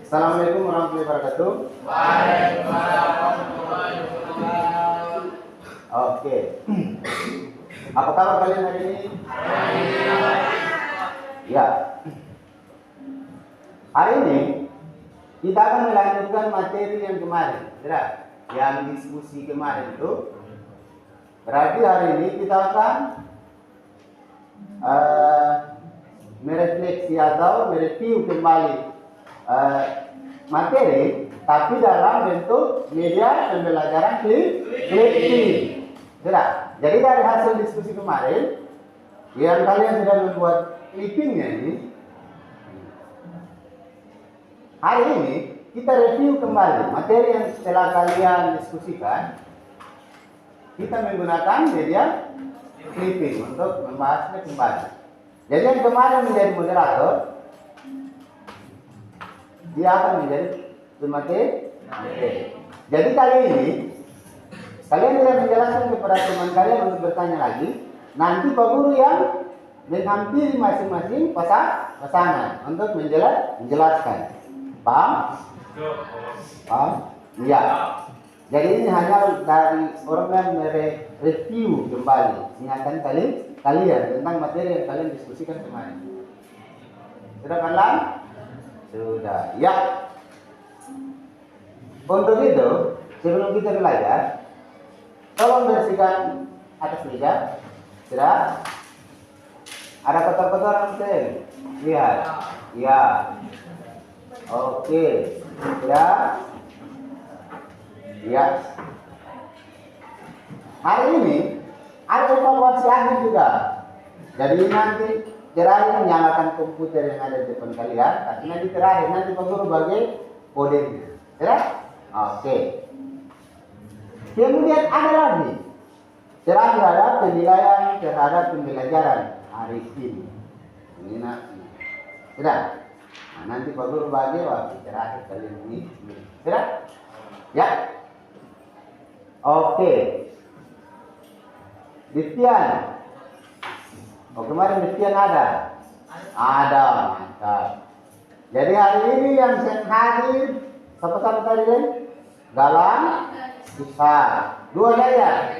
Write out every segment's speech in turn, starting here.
Assalamualaikum warahmatullahi wabarakatuh. Waalaikumsalam warahmatullahi wabarakatuh. Oke. Apa kabar kalian hari ini? Ya. Hari ini kita akan melanjutkan materi yang kemarin, yang diskusi kemarin itu. Berarti hari ini kita akan merefleksi atau mereview kembali materi, tapi dalam bentuk media pembelajaran clipping. Jadi dari hasil diskusi kemarin, yang kalian sudah membuat clippingnya ini, hari ini kita review kembali materi yang telah kalian diskusikan. Kita menggunakan media clipping untuk membahasnya kembali. Jadi yang kemarin menjadi moderator, dia akan menjadi pemateri. Jadi kali ini kalian tidak menjelaskan kepada teman kalian untuk bertanya lagi. Nanti Pak Guru yang menghampiri masing-masing pasangan untuk menjelaskan. Paham? Paham? Iya. Jadi ini hanya dari orang yang mereview kembali ingatan kalian tentang materi yang kalian diskusikan kemarin. Sudah kan? Sudah. Ya. Untuk itu, sebelum kita belajar, tolong bersihkan atas meja. Sudah? Ada kotor-kotoran sih? Lihat. Ya. Oke. Sudah? Ya. Hari ini ada evaluasi akhir juga. Jadi nanti terakhir menyalakan komputer yang ada di depan kalian. Tapi nanti terakhir nanti Pak Guru bagi kodenya. Ya? Oke. Kemudian ada lagi. Terakhir ada penilaian terhadap pembelajaran hari ini. Ini nanti. Sudah? Nah, nanti Pak Guru bagi waktu terakhir kalian ini. Sudah? Ya. Oke. Diptian. Oh, kemarin Diptian ada? Ada, mantap. Jadi hari ini yang hadir siapa tadi lain? Galang, Isa. Dua saja.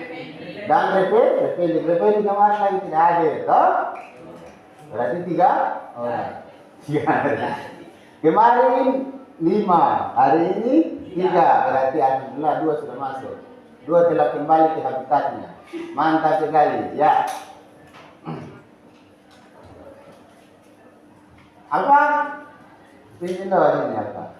Dan Repeli kemarin lagi tidak hadir, toh? Berarti 3 orang. Kemarin 5, hari ini 3. Berarti alhamdulillah 2 sudah masuk. 2 telah kembali ke habitatnya. Mantap sekali, ya. Apa? Pinjam ini apa?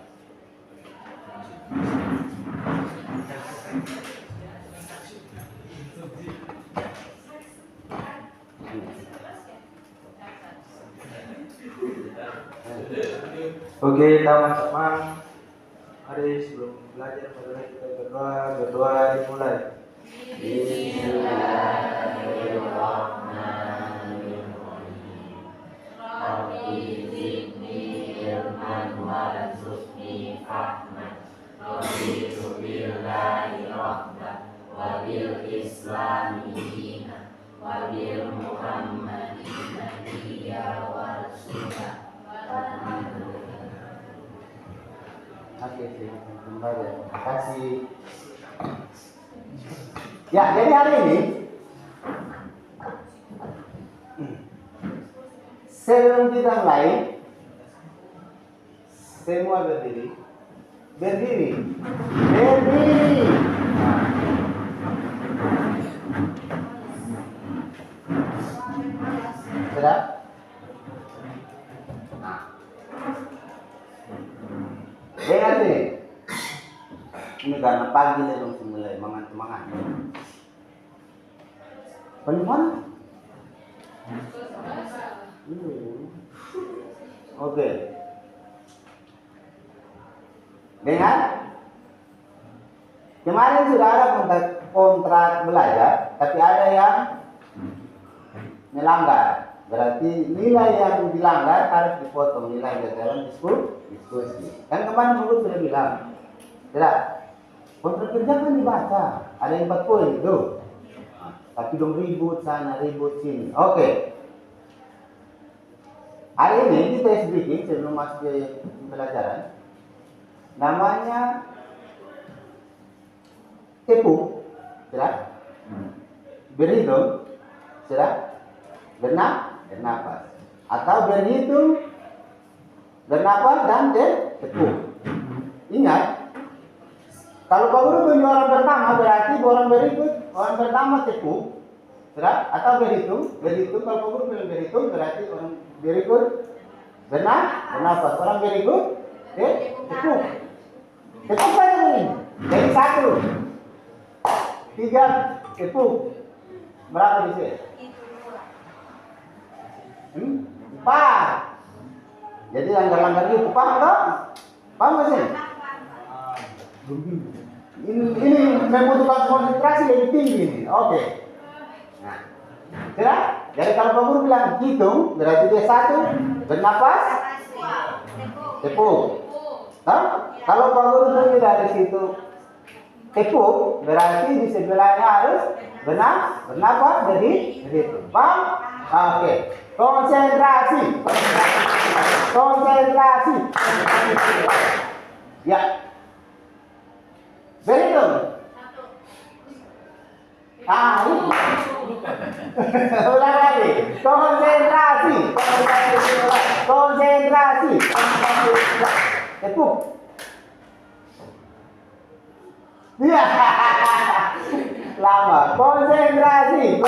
Oke, teman-teman, mari sebelum belajar mari kita berdoa dimulai. Oke, kembali. Terima kasih. Ya, jadi hari ini sebelum kita mulai, semua berdiri. Berdiri. Sudah? Dengar nih. Ini karena pagi saya langsung mulai semangat. Penuhan? Oke. Dengar? Kemarin sudah ada kontrak belajar, tapi ada yang melanggar. Berarti nilai yang dilanggar harus dipotong nilai dalam diskusi. Kan kemarin Guru sudah bilang, tidak. Kontrak kerja kan dibaca, ada yang 4 poin itu. Tapi dong ribut sana, ribut sini. Oke. Hari ini kita sedikit sebelum masuk ke pembelajaran. Namanya tepuk, sudah. Berhitung, sudah. Bernafas. Atau berhitung, bernafas dan tepuk. Ingat, kalau Pak Guru tunjuk orang pertama berarti orang berikut, orang pertama tepuk, sudah. Atau berhitung, kalau Pak Guru bilang berhitung berarti orang berikut bernafas, orang berikut tepuk. Tepuk saja ini. Jadi 1, 3 tepuk. Berapa di sini? 4. Jadi langgar-langgar gitu, paham toh? Paham nggak sih? Ini membutuhkan konsentrasi lebih tinggi ini. Oke. Nah, sudah? Jadi kalau Pak Guru bilang hitung, berarti dia 1 bernafas, tepuk. Nah, kalau Pak Guru tunjuk dari situ tepuk, berarti di sebelahnya harus bernafas, berhitung. Paham? Oke. Konsentrasi. Ya. Berhitung. Ulang lagi. Konsentrasi. Tepuk. Ya. Lama. Konsentrasi.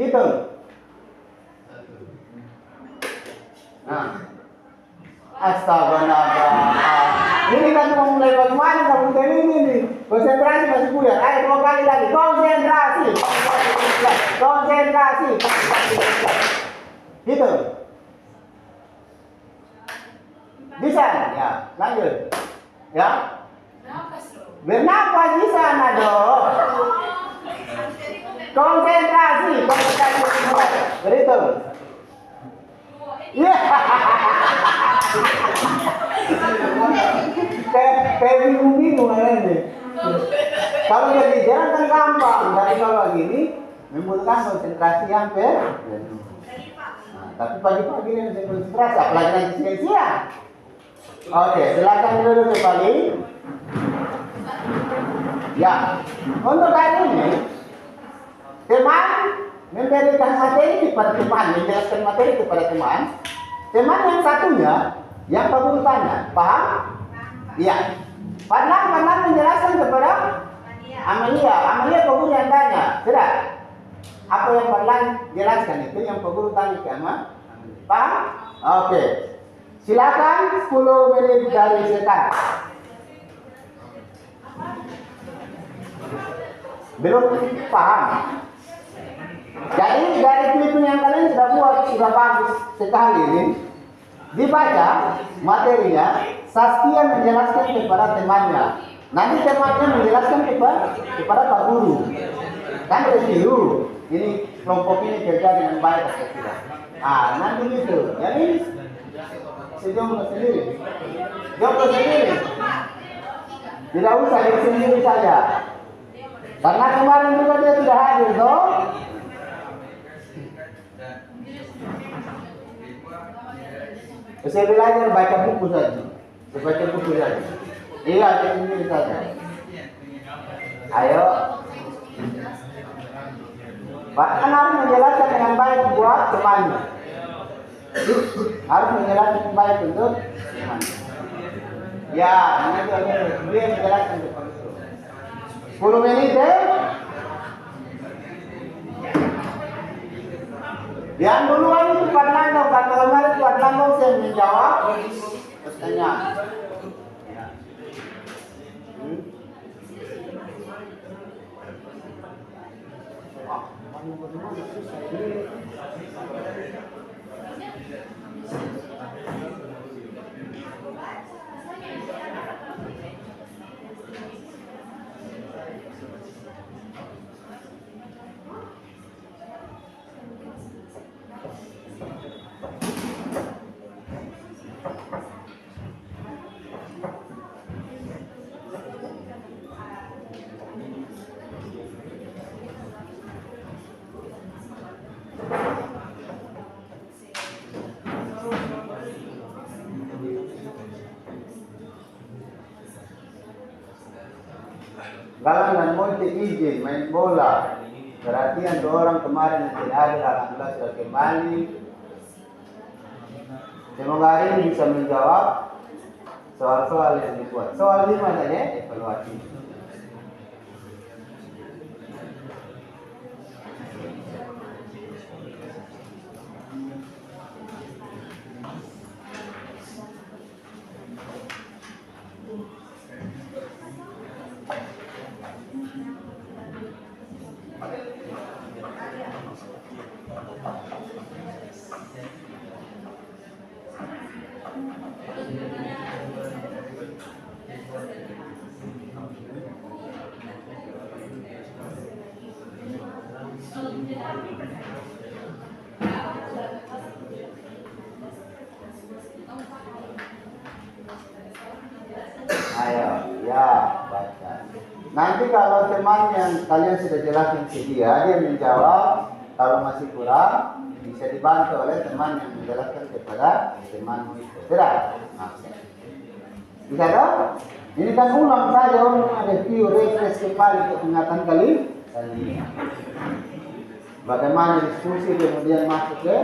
Hitung. Nah. Astagfirullah. Ini kan mau mulai bagaimana kamu ini nih. Konsentrasi masih buyar. Ayo 2 kali lagi. Konsentrasi. Hitung. Bisa? Ya, lanjut. Ya. Bernafas di sana dong. Konsentrasi. Berhitung. Iya. Kayak bingung ini. Kalau jadi jalan kan gampang. Tapi kalau gini membutuhkan konsentrasi yang tapi pagi-pagi ini harus konsentrasi, apalagi nanti siang-siang. Oke, silakan dulu kembali. Ya, untuk hari ini teman memberikan materi kepada teman, menjelaskan materi kepada teman. Teman yang satunya, yang Pak Guru tanya, paham? Iya. Padahal menjelaskan kepada Amalia. Amalia Pak Guru yang tanya, sudah. Apa yang Padahal jelaskan itu yang Pak Guru tanya ke Amalia. Paham? Oke. Silakan 10 menit dari sekarang. Belum paham? Jadi dari clipping yang kalian sudah buat sudah bagus sekali ini. Dibaca materinya, Saskia menjelaskan kepada temannya. Nanti temannya menjelaskan kepada Pak Guru. Kan review. Ini kelompok ini kerja dengan baik atau tidak. Nanti gitu. Jadi sejauh sendiri. Jauh sendiri. Tidak usah di sendiri saja. Karena kemarin juga dia tidak hadir, toh. Saya belajar baca buku saja. Baca buku saja. Iya, sendiri saja. Ayo. Pak kan harus menjelaskan dengan baik buat temannya. Harus menjelaskan dengan baik untuk temannya. Ya, nanti dia menjelaskan kepada itu. 10 menit deh. Yang duluan itu Pak Landau, kata kemarin Pak Landau saya menjawab pertanyaan. Galang dan Monte izin main bola. Perhatian 2 orang kemarin yang tidak ada, alhamdulillah sudah kembali. Semoga hari ini bisa menjawab soal-soal yang dibuat. Soal 5 saja evaluasi. Ayo, ya, baca. Nanti kalau teman yang kalian sudah jelaskan ke dia menjawab, kalau masih kurang, bisa dibantu oleh teman yang menjelaskan kepada temanmu itu. Tidak? Bisa dong? Ini kan ulang saja, orang ada view, refresh kembali untuk ingatan kali. Bagaimana diskusi kemudian masuk ke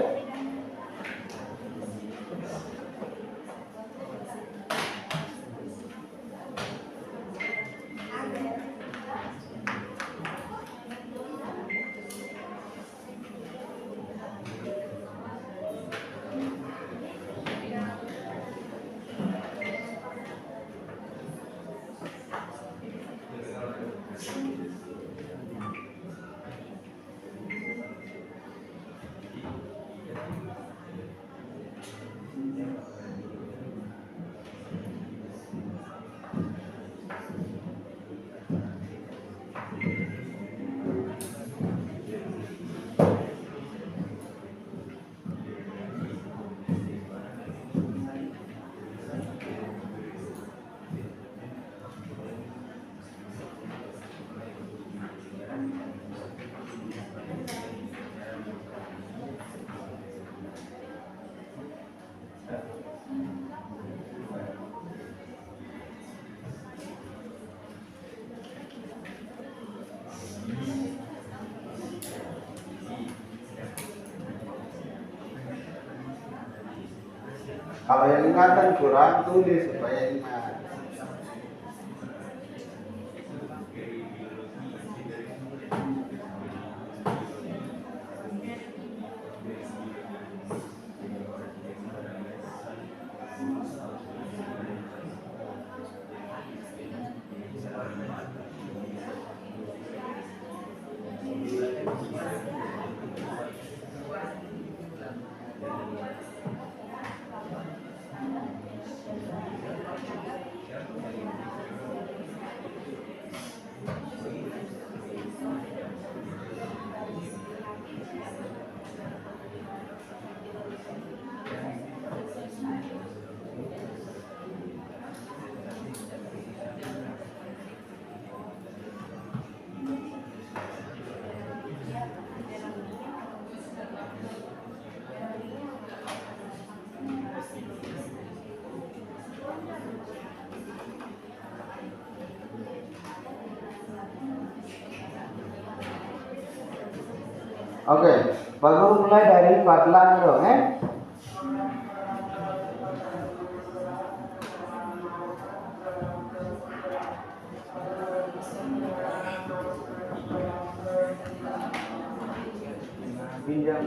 kalau yang ingatan kurang, tulis supaya ingat. Oke, baru mulai dari Fadlan dong, Pinjam.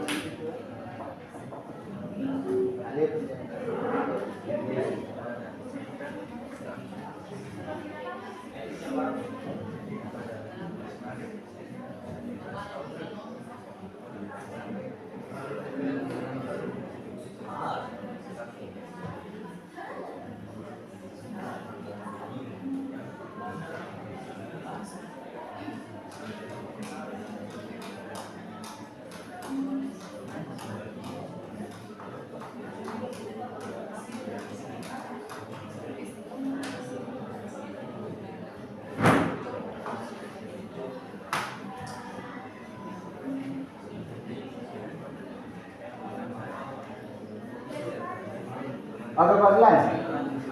Oke, Fadlan.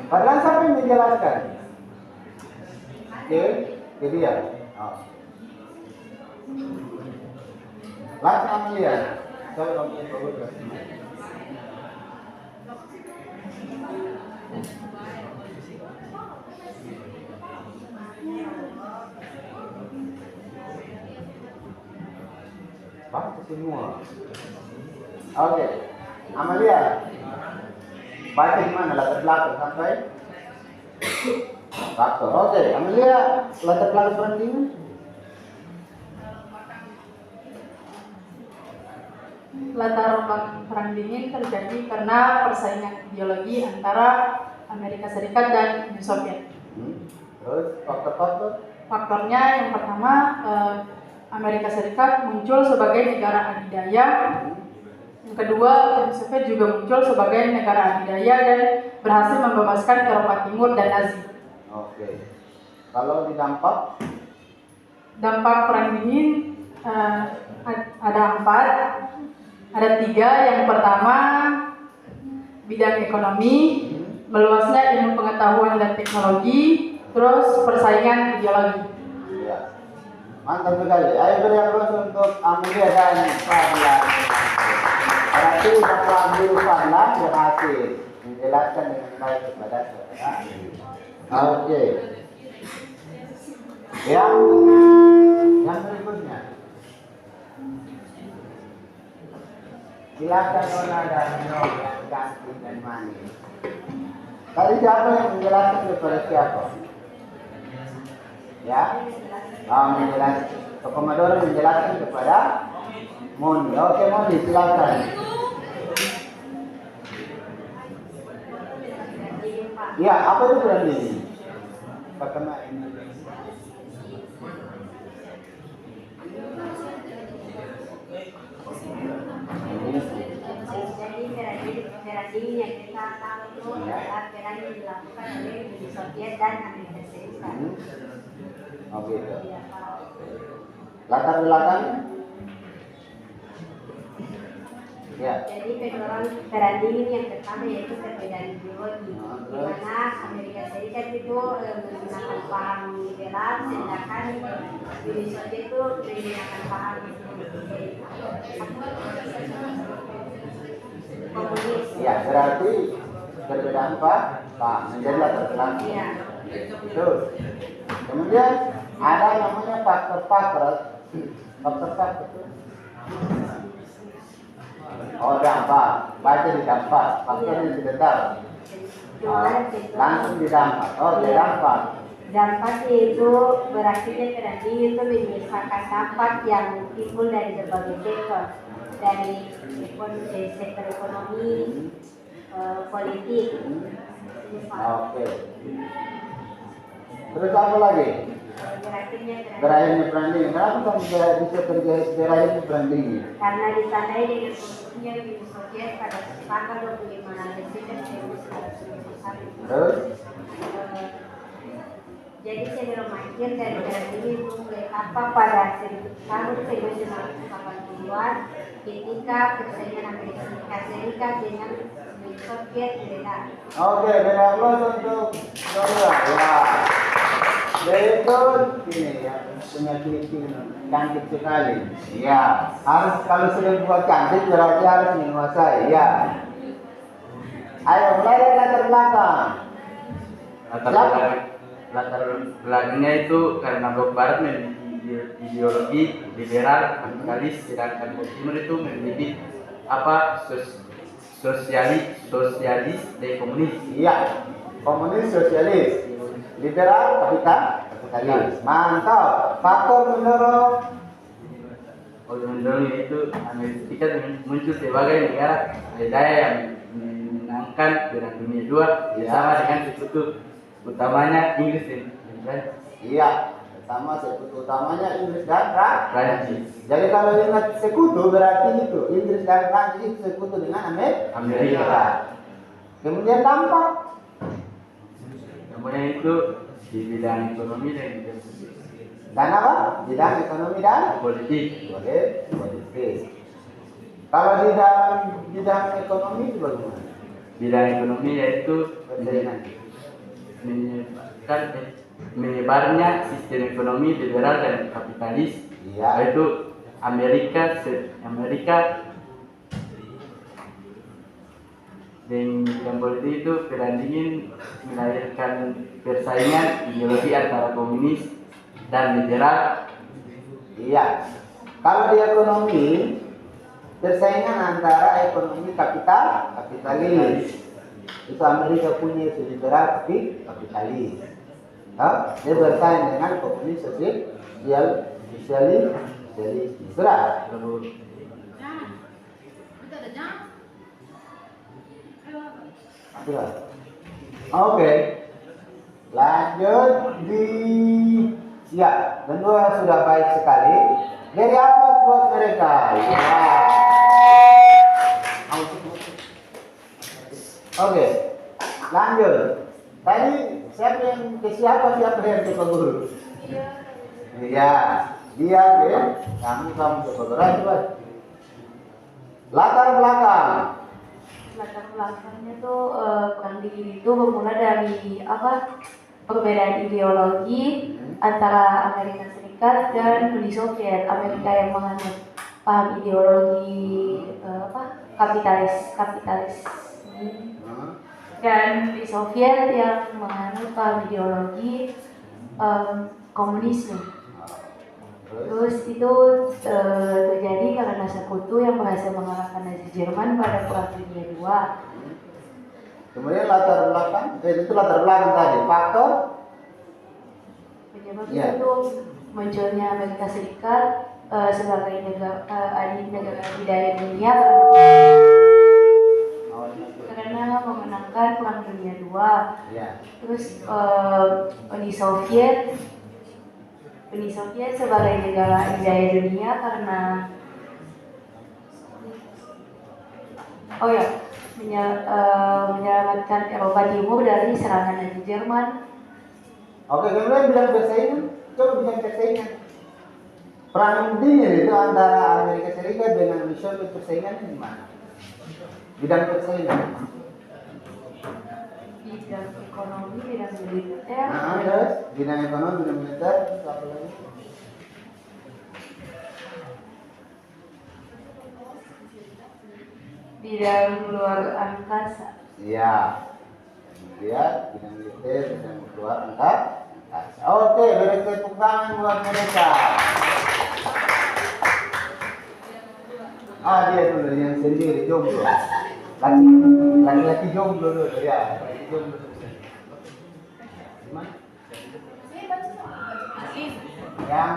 Fadlan siapa yang menjelaskan? Oke. Ke dia. Oh. Langsung Amelia. Coba dong bagus. Bagus semua. Oke. Amalia. Baca di mana latar belakang sampai faktor. Oke, Amalia, latar belakang perundingan. Latar belakang perang dingin terjadi karena persaingan ideologi antara Amerika Serikat dan Uni Soviet. Terus faktor-faktor. Faktornya yang pertama, Amerika Serikat muncul sebagai negara adidaya. Yang kedua, Uni Soviet juga muncul sebagai negara adidaya dan berhasil membebaskan Eropa Timur dan Nazi. Oke. Kalau di dampak Perang dingin ada 4, ada 3. Yang pertama, bidang ekonomi, meluasnya ilmu pengetahuan dan teknologi, terus persaingan ideologi. ya. Mantap sekali. Ayo beri aplaus untuk Amelia dan Fadlan. Berarti Bapak Guru Fadlan berhasil menjelaskan dengan baik kepada saudara. Oke. Yang berikutnya. Silakan Nona dan Nona yang cantik dan manis. Tadi siapa yang menjelaskan kepada siapa? Ya, menjelaskan. Komodoro menjelaskan kepada Moni. Oke Moni, silakan. Ya, apa itu branding? Pertama ini. Jadi branding yang kita tahu itu adalah branding yang dilakukan oleh Uni Soviet dan Amerika Serikat. Oke. Latar belakang? Ya. Jadi branding yang pertama yaitu perbedaan ideologi, di mana Amerika Serikat itu menggunakan paham liberal, sedangkan Uni Soviet itu menggunakan paham komunis. Ya, berarti perbedaan Pak menjadi latar belakang. Iya. Betul. Kemudian ada namanya faktor-faktor. Faktor-faktor. Oh, dampak. Baca di dampak. Faktornya tidak tahu. Langsung di dampak. Oh, di dampak. Dampak itu berakhirnya branding itu menyisakan dampak yang timbul dari berbagai sektor, dari sektor ekonomi, politik. Oke. Terus apa lagi? Berakhirnya branding. Kenapa kamu bisa berakhirnya branding? Karena ditandai dengan konstruksinya Uni Soviet pada tanggal 25 Desember 1991. Terus? Jadi sebelum akhir dari branding itu mulai apa pada tahun 1980-an ketika persaingan Amerika Serikat dengan Uni Soviet beda. Oke, beri aplaus untuk Dora. Ya. Berikut ini ya, punya ciri cantik sekali. Ya, harus kalau sudah buat cantik berarti harus menguasai. Ya. Ayo mulai dari latar belakang. Latar belakangnya itu karena blok barat ideologi liberal kapitalis, sedangkan blok timur itu memiliki sosialis dan komunis. Iya, komunis, sosialis, liberal, kapitalis. Mantap. Faktor mendorong itu Amerika Serikat muncul sebagai negara adidaya yang menangkan Perang Dunia II bersama dengan sekutu utamanya Inggris dan Iya, pertama sekutu utamanya Inggris dan Prancis. Jadi kalau ingat sekutu berarti itu Inggris dan Prancis itu sekutu dengan Amerika. Kemudian dampak. Kemudian itu di bidang ekonomi dan bidang Dan apa? Bidang ekonomi dan politik. politik. Kalau di dalam bidang ekonomi itu bagaimana? Bidang ekonomi yaitu Persaingan. menyebabkan menyebarnya sistem ekonomi liberal dan kapitalis, Iya. yaitu Amerika dan yang politik itu perang dingin melahirkan persaingan ideologi antara komunis dan liberal. Iya. Kalau di ekonomi, persaingan antara ekonomi kapitalis. Itu Amerika punya itu liberal tapi kapitalis. Ya, dia bersaing dengan komunis sosialis. Sudah. Sudah. Oke. Lanjut di ya, kedua sudah baik sekali. Dari apa buat mereka? Ya. Oke. Lanjut. Tadi siapa yang yang ke guru? Iya. Dia ya. Kamu ke guru coba. Latar belakang. Latar belakangnya tuh perang dingin itu bermula dari perbedaan ideologi antara Amerika Serikat dan Uni Soviet. Amerika yang menganut paham ideologi kapitalis dan Uni Soviet yang menganut paham ideologi komunisme. Terus itu terjadi karena sekutu yang berhasil mengalahkan Nazi Jerman pada Perang Dunia II. Kemudian latar belakang, itu latar belakang tadi. Faktor Penyebabnya itu munculnya Amerika Serikat sebagai negara adidaya dunia karena memenangkan Perang Dunia II. ya. Terus Uni Soviet sebagai negara adidaya dunia karena menyelamatkan Eropa Timur dari serangan Nazi Jerman. Oke, kemudian bilang persaingan. Coba bilang persaingan. Perang dingin itu antara Amerika Serikat dengan Uni Soviet, persaingannya di mana? Bidang persaingan. Bidang ekonomi, bidang militer. Terus bidang ekonomi, bidang militer, terus apa lagi? Bidang luar angkasa. Iya. Kemudian bidang militer, bidang luar angkasa. Oke, beri tepuk tangan buat mereka. Dia dulu yang sendiri jomblo. Laki-laki jomblo dulu ya. Laki jomblo. Gimana? Yang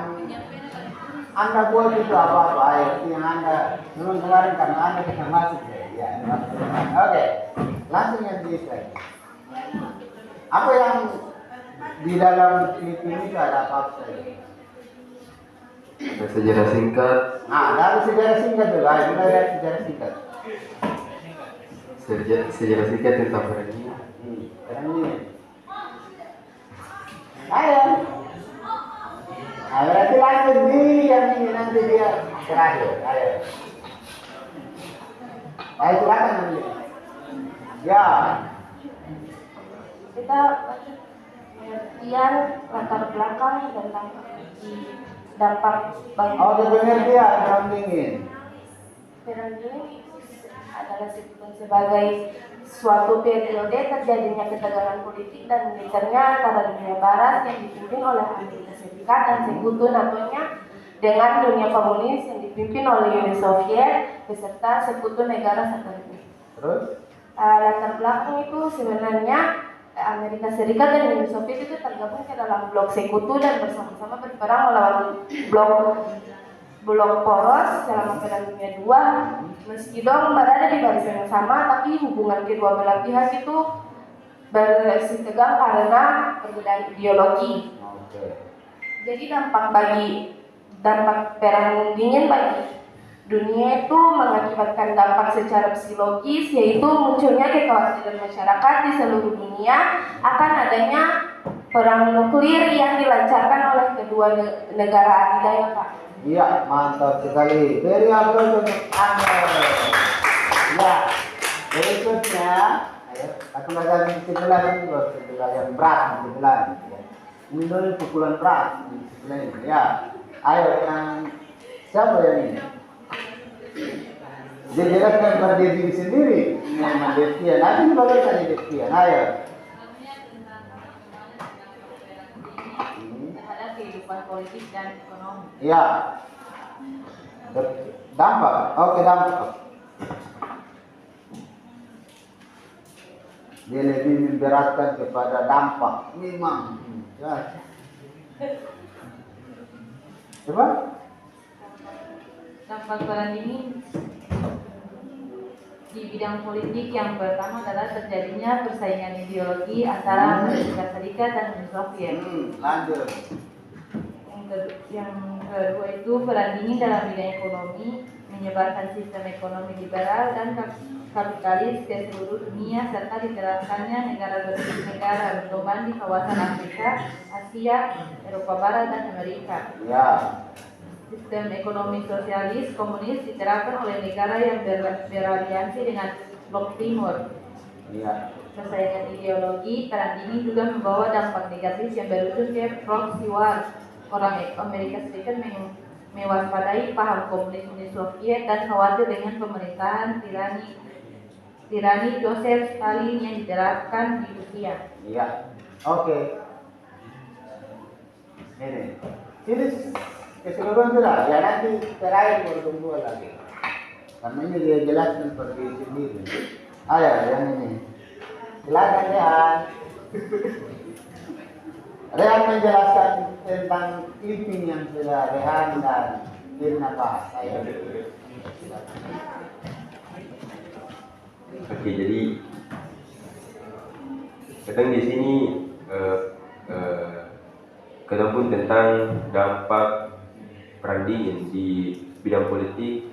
Anda buat itu apa-apa ya, yang Anda memang kemarin karena Anda kita masuk ya. Oke, langsung yang diikat. Apa yang di dalam klip ini ada apa saja? Ada sejarah singkat, Dari sejarah singkat dulu. Mulai dari sejarah singkat. sejarah singkat tentang perang ini. Perang ini. Ayo. Berarti lanjut di yang ini nanti dia terakhir. Ayo. Silakan nanti. Ya. Kita pengertian latar belakang tentang dampak bagi Pengertian perang dingin. perang dingin adalah sebagai suatu periode terjadinya ketegangan politik dan militernya antara dunia barat yang dipimpin oleh Amerika Serikat dan sekutu NATO-nya dengan dunia komunis yang dipimpin oleh Uni Soviet beserta sekutu negara satelit. Terus? Latar belakang itu sebenarnya Amerika Serikat dan Uni Soviet itu tergabung ke dalam blok sekutu dan bersama-sama berperang melawan blok poros selama Perang Dunia II. Meski dong berada di barisan yang sama, tapi hubungan kedua belah pihak itu bersih tegang karena perbedaan ideologi. Jadi dampak perang dingin bagi dunia itu mengakibatkan dampak secara psikologis, yaitu munculnya kekhawatiran masyarakat di seluruh dunia akan adanya perang nuklir yang dilancarkan oleh kedua negara adidaya, Pak. Iya, mantap sekali. Beri aplaus untuk Anda. Ya, berikutnya, ayo, satu lagi sebelah ini, sebelah yang berat, sebelah. Ini pukulan keras. Ya, ayo yang siapa yang ini? Dia jelaskan pada diri sendiri. Memang Devian. Nanti bagaimana Devian? Ayo. Terhadap kehidupan politik dan ekonomi. Ya. Dampak. Oke, dampak. Dia lebih memberatkan kepada dampak. Memang. Ya. Coba. Dampak perang dingin di bidang politik yang pertama adalah terjadinya persaingan ideologi antara Amerika Serikat dan Uni Soviet. Lanjut. Yang kedua itu perang dingin dalam bidang ekonomi menyebarkan sistem ekonomi liberal dan kapitalis ke seluruh dunia serta diterapkannya negara berkembang di kawasan Afrika, Asia, Eropa Barat dan Amerika. Ya. Sistem ekonomi sosialis komunis diterapkan oleh negara yang beraliansi dengan Blok Timur. Ya. Persaingan ideologi perang dingin juga membawa dampak negatif yang berujung ke proxy war. Orang Amerika Serikat mewaspadai paham komunis Uni Soviet dan khawatir dengan pemerintahan tirani Joseph Stalin yang diterapkan di Rusia. Iya. Oke. Ini keseluruhan sudah. Ya nanti terakhir baru kedua lagi. Karena ini dia jelaskan seperti sendiri. Ayo yang ini. Silakan Rehan. Rehan menjelaskan tentang clipping yang sudah Rehan dan Firna bahas. Ayo. Oke, jadi kadang di sini kadang pun tentang dampak perang dingin di bidang politik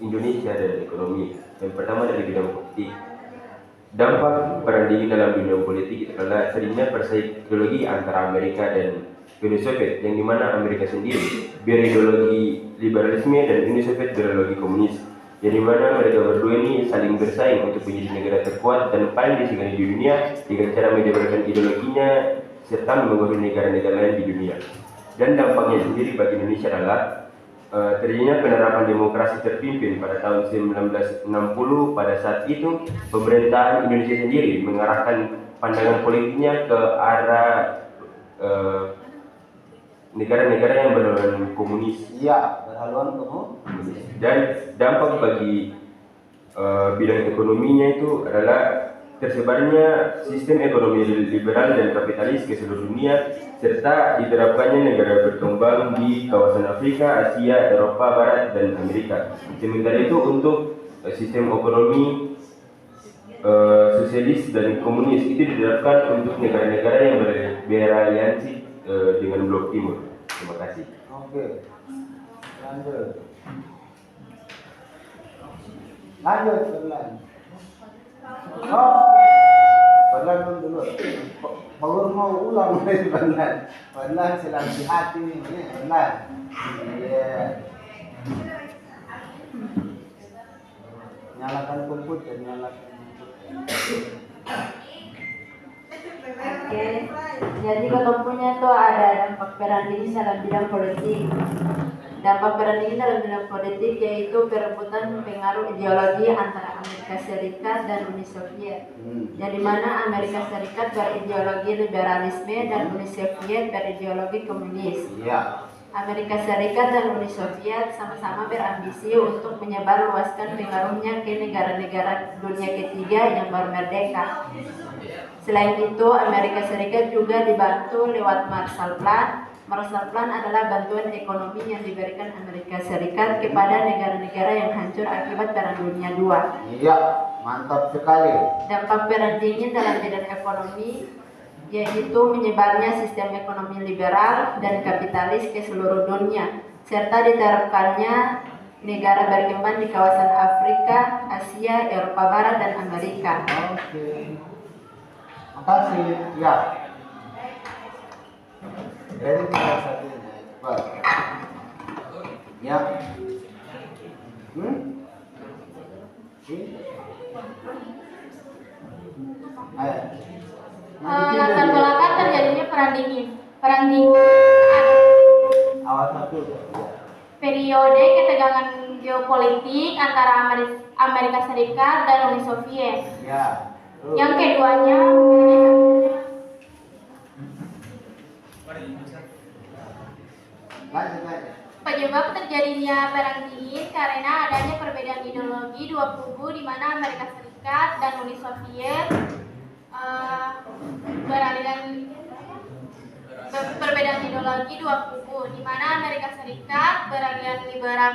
Indonesia dan ekonomi. Yang pertama dari bidang politik, dampak perang dingin dalam bidang politik itu adalah seringnya persaingan ideologi antara Amerika dan Uni Soviet, yang dimana Amerika sendiri berideologi liberalisme dan Uni Soviet berideologi komunis. Yang dimana mereka berdua ini saling bersaing untuk menjadi negara terkuat dan paling disegani di dunia dengan cara menyebarkan ideologinya serta mengganggu negara-negara lain di dunia. Dan dampaknya sendiri bagi Indonesia adalah terjadinya penerapan demokrasi terpimpin pada tahun 1960. Pada saat itu pemerintahan Indonesia sendiri mengarahkan pandangan politiknya ke arah negara-negara yang berhaluan komunis. Iya, berhaluan komunis. Dan dampak bagi bidang ekonominya itu adalah tersebarnya sistem ekonomi liberal dan kapitalis ke seluruh dunia serta diterapkannya negara berkembang di kawasan Afrika, Asia, Eropa Barat dan Amerika. Sementara itu untuk sistem ekonomi sosialis dan komunis itu diterapkan untuk negara-negara yang beraliansi dengan Blok Timur. Terima kasih. Oke. Lanjut pelan. Oh, pelan dulu. Baru mau ulang dari pelan. Pelan selagi hati ini pelan. Iya. Nyalakan komputer, nyalakan komputer. Oke, jadi ketemunya tuh ada dampak perang dingin dalam bidang politik. Dampak perang dingin dalam bidang politik yaitu perebutan pengaruh ideologi antara Amerika Serikat dan Uni Soviet. Yang dimana Amerika Serikat berideologi liberalisme dan Uni Soviet berideologi komunis. Iya. Amerika Serikat dan Uni Soviet sama-sama berambisi untuk menyebarluaskan pengaruhnya ke negara-negara dunia ketiga yang baru merdeka. Selain itu, Amerika Serikat juga dibantu lewat Marshall Plan. Marshall Plan adalah bantuan ekonomi yang diberikan Amerika Serikat kepada negara-negara yang hancur akibat Perang Dunia II. Iya, mantap sekali. Dampak perang dingin dalam bidang ekonomi yaitu menyebarnya sistem ekonomi liberal dan kapitalis ke seluruh dunia, serta diterapkannya negara berkembang di kawasan Afrika, Asia, Eropa Barat, dan Amerika. Oke. Makasih. Ya. Jadi kita satu ini. Cepat. Ya. Ayo. Latar belakang terjadinya perang dingin. Perang betul. Ya. Periode ketegangan geopolitik antara Amerika Serikat dan Uni Soviet. Ya. Betul. Yang keduanya Lanjut aja. penyebab terjadinya perang dingin karena adanya perbedaan ideologi dua kubu di mana Amerika Serikat dan Uni Soviet perbedaan ideologi dua kubu di mana Amerika Serikat beraliran liberal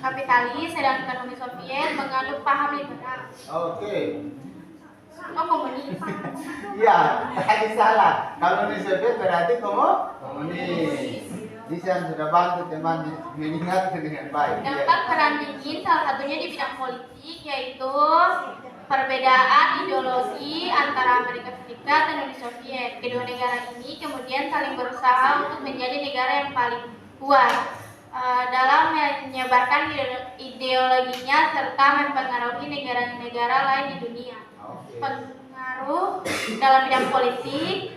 kapitalis sedangkan Uni Soviet menganut paham liberal. Oke. Oh, komunis. Iya, tadi salah. Kalau Uni Soviet berarti komunis. Bisa sudah bantu teman mengingatkan dengan baik. Dampak perang dingin salah satunya di bidang politik yaitu perbedaan ideologi antara Amerika Serikat dan Uni Soviet. Kedua negara ini kemudian saling berusaha untuk menjadi negara yang paling kuat dalam menyebarkan ideologinya serta mempengaruhi negara-negara lain di dunia. Pengaruh dalam bidang politik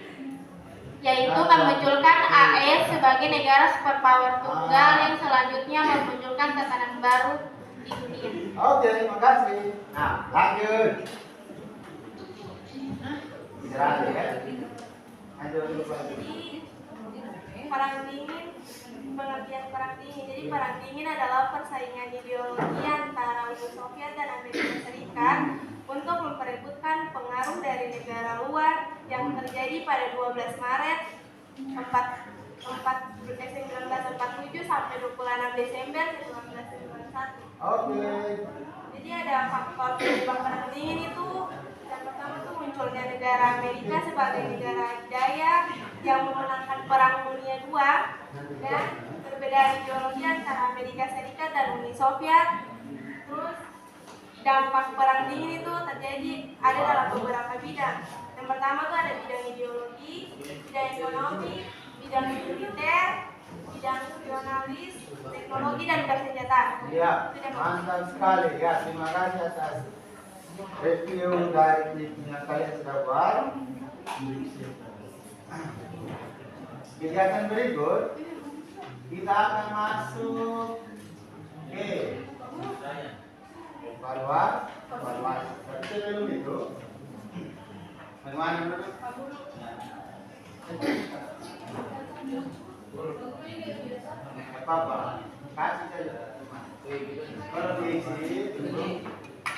yaitu memunculkan AS sebagai negara superpower tunggal yang selanjutnya memunculkan tatanan baru di dunia. Oke, terima kasih. Nah, lanjut. Istirahat ya. Lanjut dulu Pak. Perang dingin, pengertian perang dingin. Jadi perang dingin adalah persaingan ideologi antara Uni Soviet dan Amerika Serikat untuk memperebutkan pengaruh dari negara luar yang terjadi pada 12 Maret 1947 sampai 26 Desember 1991. Oke. Jadi ada faktor penyebab perang dingin itu yang pertama itu munculnya negara Amerika sebagai negara adidaya yang memenangkan Perang Dunia II dan perbedaan ideologi antara Amerika Serikat dan Uni Soviet. Terus dampak perang dingin itu terjadi ada dalam beberapa bidang. Yang pertama itu ada bidang ideologi, bidang ekonomi, bidang militer, bidang nasionalis, teknologi dan persenjataan. Iya, mantap sekali ya. Terima kasih atas review dari meeting yang kalian sudah buat. Kegiatan berikut kita akan masuk ke evaluasi. Tapi sebelum itu, bagaimana dulu? Apa-apa, kasih saja. Kalau diisi,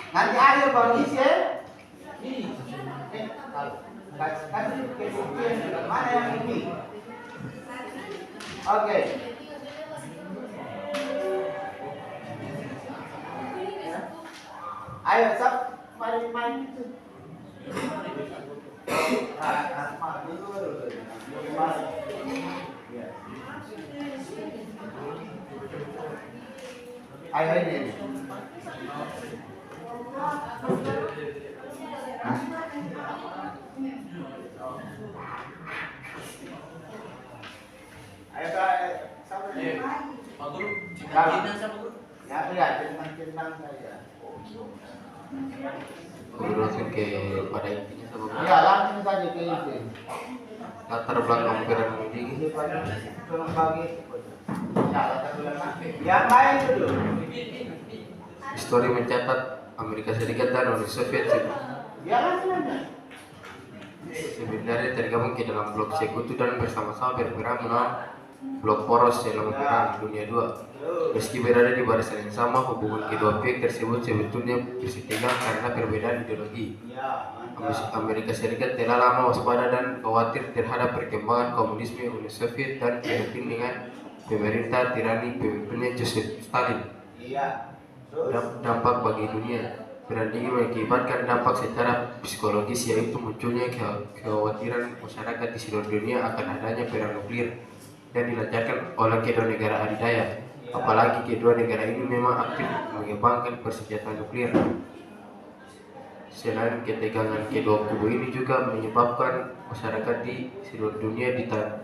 nanti akhir kalau diisi ya. Kasih ke mana yang ini? Oke. Ayo, sab, main itu. Ayo ini. Ayo sampai ini. Pak Guru, Cina siapa Guru? Ya, centang saja. Guru langsung ke pada intinya sama Guru. Ya, langsung saja ke inti. Latar belakang perang dingin. Ini pada tolong bagi. Ya, latar belakang. Yang lain dulu. Histori mencatat Amerika Serikat dan Uni Soviet Ya, langsung aja. sebenarnya tergabung ke dalam blok sekutu dan bersama-sama berperang melawan blok poros selama perang dunia II. Meski berada di barisan yang sama, hubungan kedua pihak tersebut sebetulnya bisa tegang karena perbedaan ideologi. Amerika Serikat telah lama waspada dan khawatir terhadap perkembangan komunisme Uni Soviet dan prihatin dengan pemerintah tirani pemimpinnya Joseph Stalin. Dampak bagi dunia. Perang dingin mengakibatkan dampak secara psikologis, yaitu munculnya kekhawatiran masyarakat di seluruh dunia akan adanya perang nuklir dan dilancarkan oleh kedua negara adidaya. Apalagi kedua negara ini memang aktif mengembangkan persenjataan nuklir. Selain ketegangan kedua kubu ini juga menyebabkan masyarakat di seluruh dunia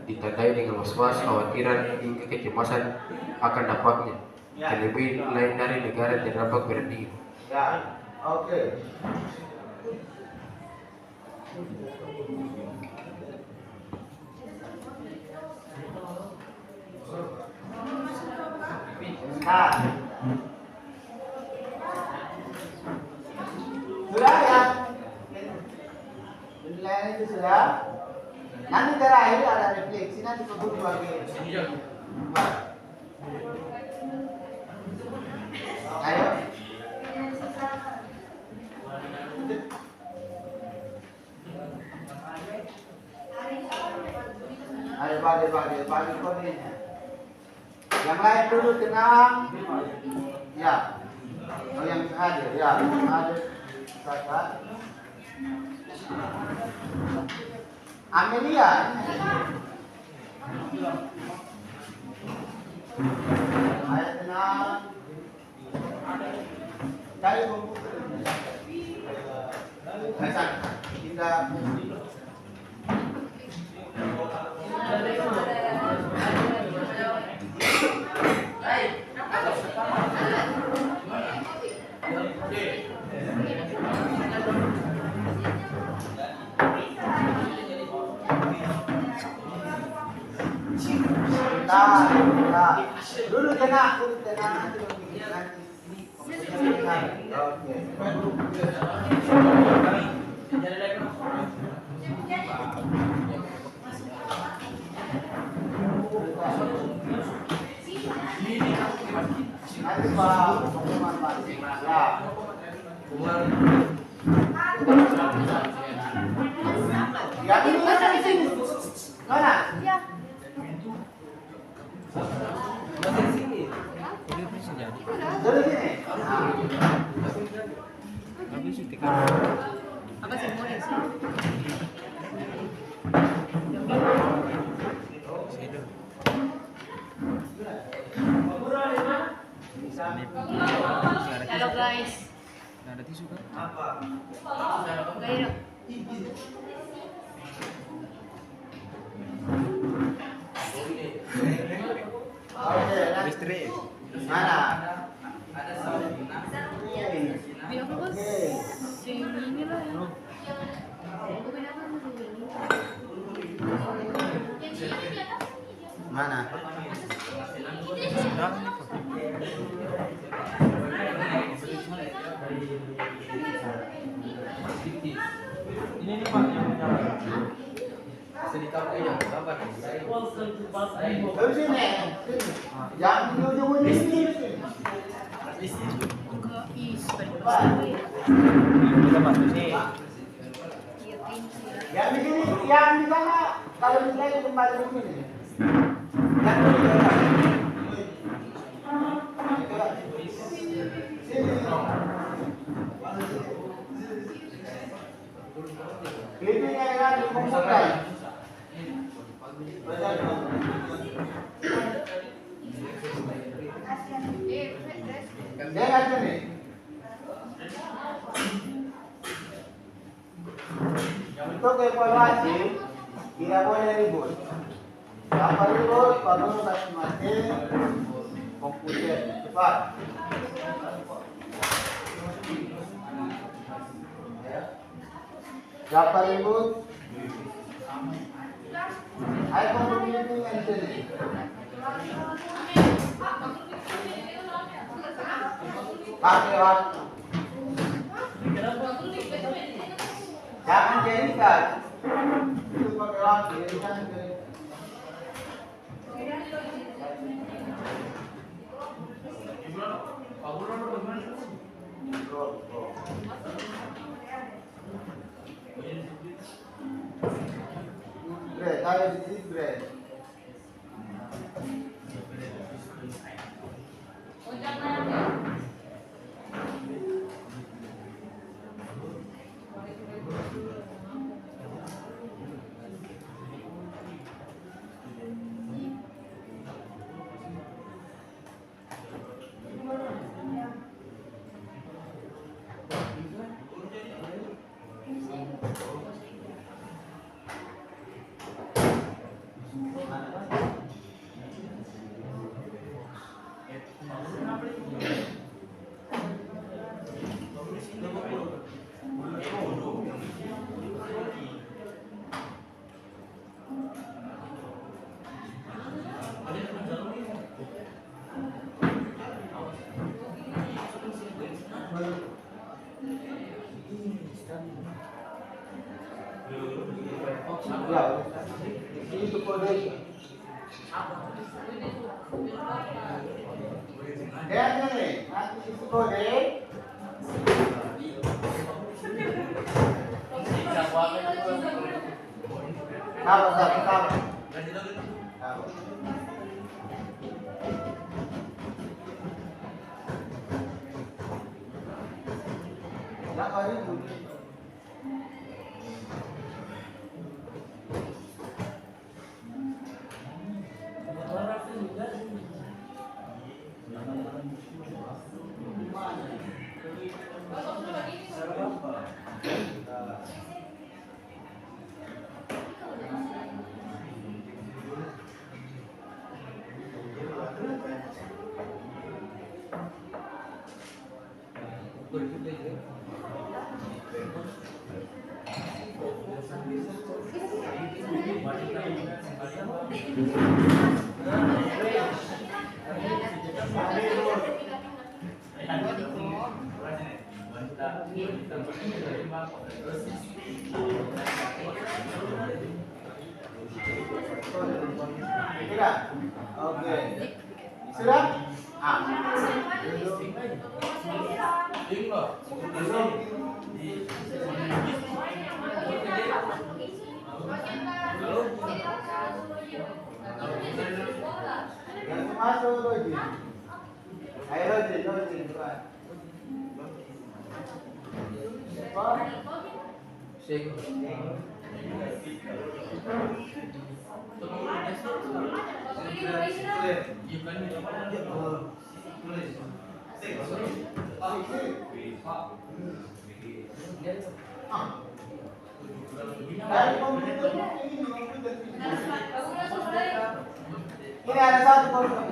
ditandai dengan was-was, khawatiran hingga kecemasan akan dampaknya. Terlebih lain dari negara terdampak perang dingin. Ya, oke. Nah. Sudah ya? Penilaian itu sudah. Nanti terakhir ada refleksi, nanti kebut sebagai. Ayo. Ayo bagi kodenya. Yang lain dulu tenang. Ya. Oh yang hadir, ya. Hadir. Kakak. Amelia. Ayo tenang. Cari buku. Baca. Kita dulu tenang, nanti nanti Pak pengumuman Pak. Ya. Ya ini mana di sini? Mana? Ya. Masih di sini. Dari sini. Apa sih mau sih? Halo guys. Ada tisu kan? Apa? Gairo. Oke, Istri. mana? Ada Sabrina. Biar apa bos? Yang ini lah. Mana? Ini nih Pak yang punya. Sedikit yang berapa nih? Dari sini. Yang di ujung ini sini. Kita masuk nih. Yang di sini, yang di sana kalau di sana kembali ke sini. Yang di sana. Kelipingnya kan dikumpulkan. Jangan sini. Untuk evaluasi tidak boleh ribut. Tanpa ribut, perlu kasih mati komputer cepat. Siapa ribut? Ayo komputer ini yang sini. Pakai waktu. Jangan jadikan. Itu pakai waktu. Jangan jadikan. Bread, ayo di bread. Ya, itu kode. Lihat nih, nanti isi kode. Tahu. Sudah? Oke. Sudah? Yang masuk Roji. Ayo Roji, bukan. Ini ada satu komputer.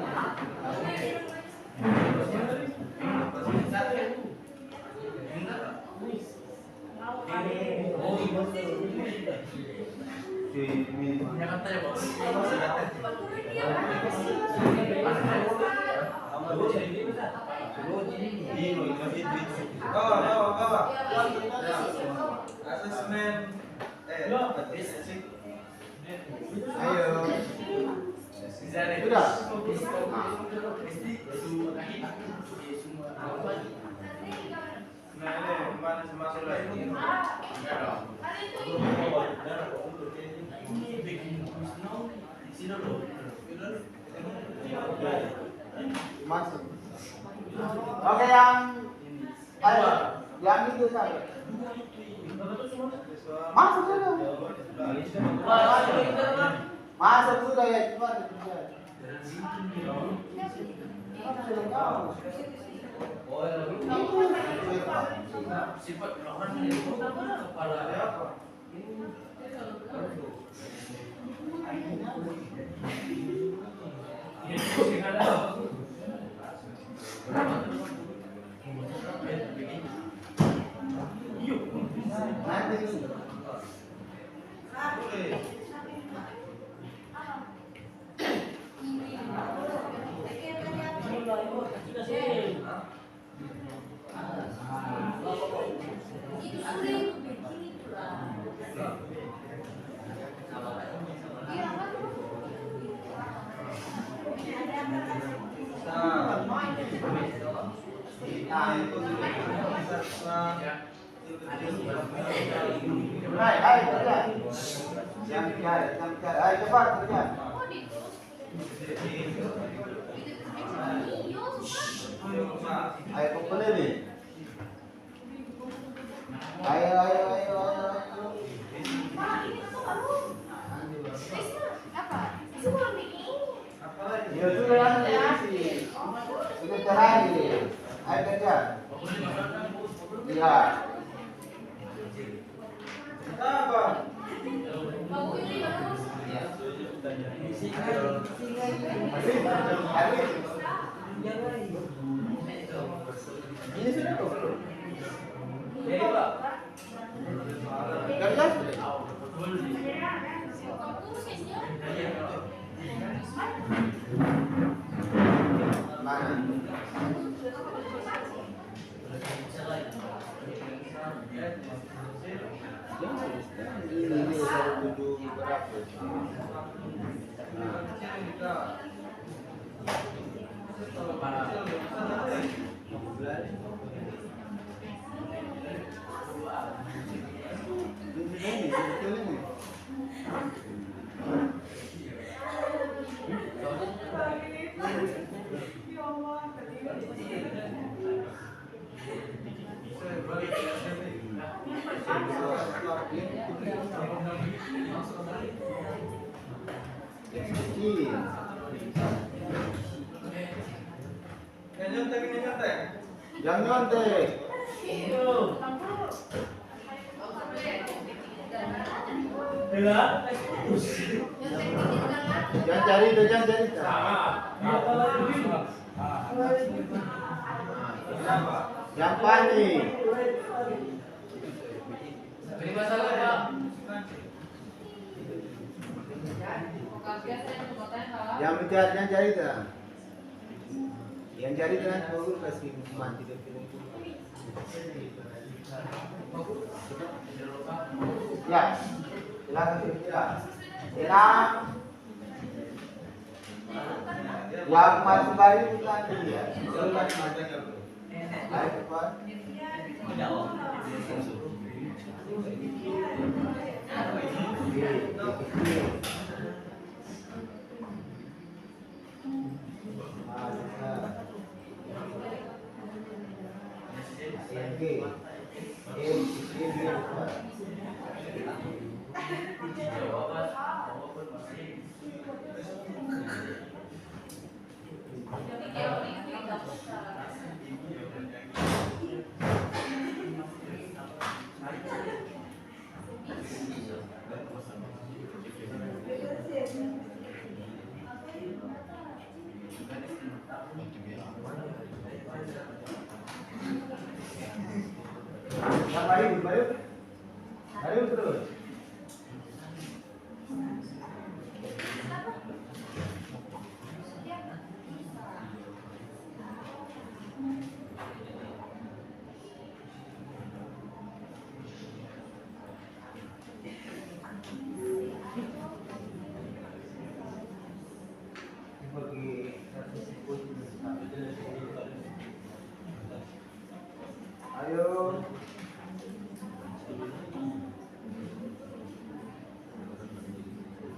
Asesmen. Ayo. Sudah. Nah, ini mana masuk lagi? Masuk. Oke, yang ayo, yang itu saja. Masuk sudah. Masuk sudah ya, cuma Hai, kerja. Yang kerja. Ayo cepat kerja. Ayo kumpulin nih. Ayo. Ya sudah isi. Sudah terakhir. Ayo kerja. Iya. Apa? Ini sudah tuh. Kerja mana? Ini baru 7 berapa? Yang nyontek. Jangan cari itu, jangan cari itu. Yang panik. Yang mencari, jangan cari itu. Yang cari itu bagus kasih hukuman tidak tidak. Ya, silakan silakan. Silakan. Yang masuk kali bukan dia. Silakan macam. Ayo cepat. Baru terus. Ayo.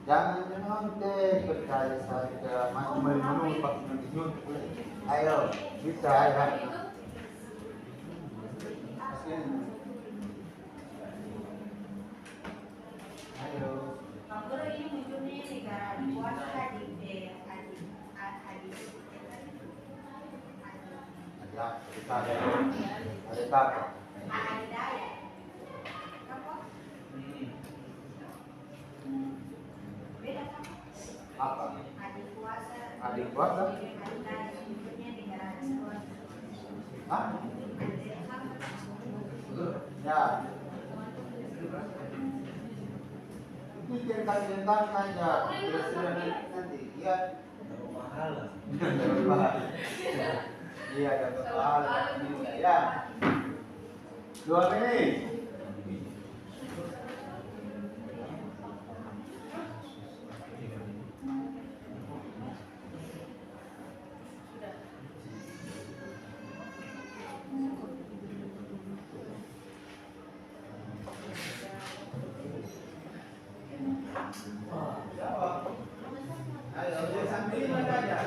Jangan nyontek, percaya saja. Masih menunggu Pak Menjun. Ayo, bisa ya. Ayo. Kalau ini munculnya negara puasa di Ada, kita ada apa? Adidaya. Beda kan? Apa? Adik puasa. Adik puasa? Adidaya munculnya negara puasa. Hah? Ya. Ini tentang aja. Kira-kira nanti. Iya. Pahala. Iya, dapat pahala. Ya. 2 menit. Ayo, sambil mana aja.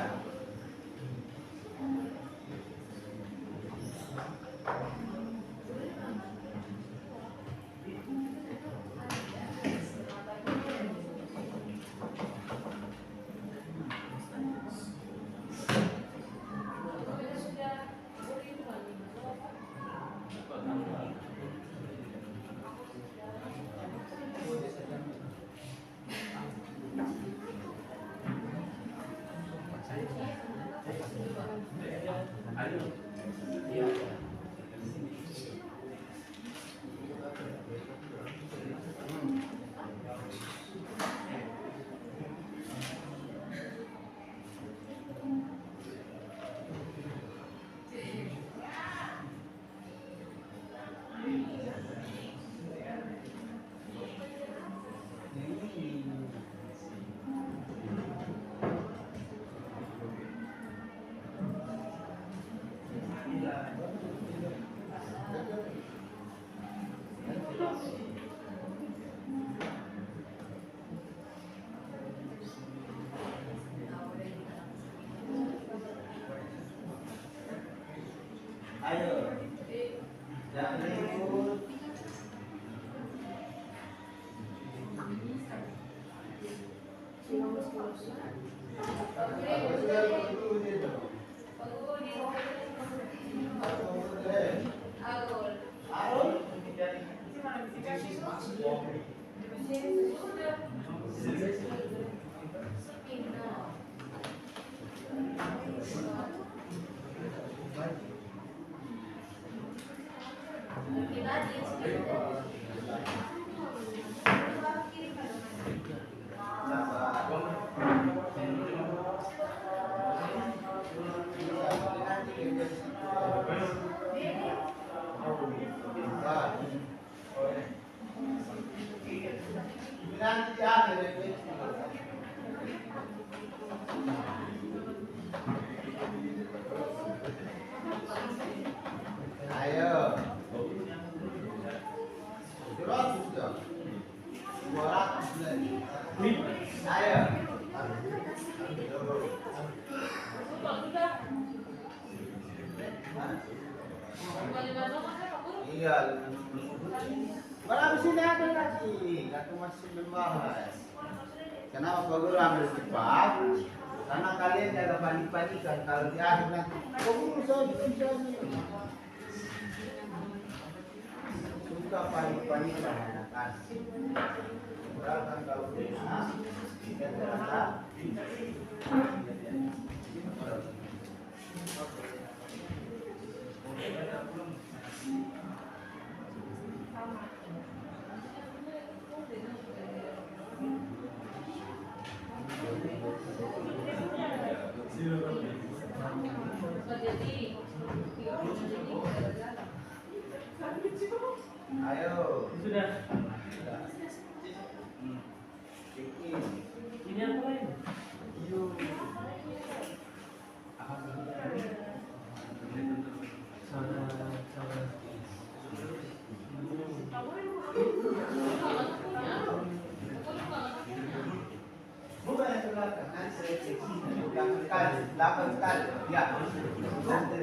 Ayo, jangan ribut. Ayo. 200 dong. 200 lagi. Ayo. Iya. Berapa sini ada lagi? Aku masih membahas. Kenapa Pak Guru ambil cepat? Karena kalian jaga panik-panikan. Kalau di akhir nanti, Pak Guru saya suka panik-panikan anak-anak. Berapa kalau kita terasa? Ayo. Sudah. Ini apa ini? Bukan yang belakang, nanti saya cek belakang kali, ya. Nanti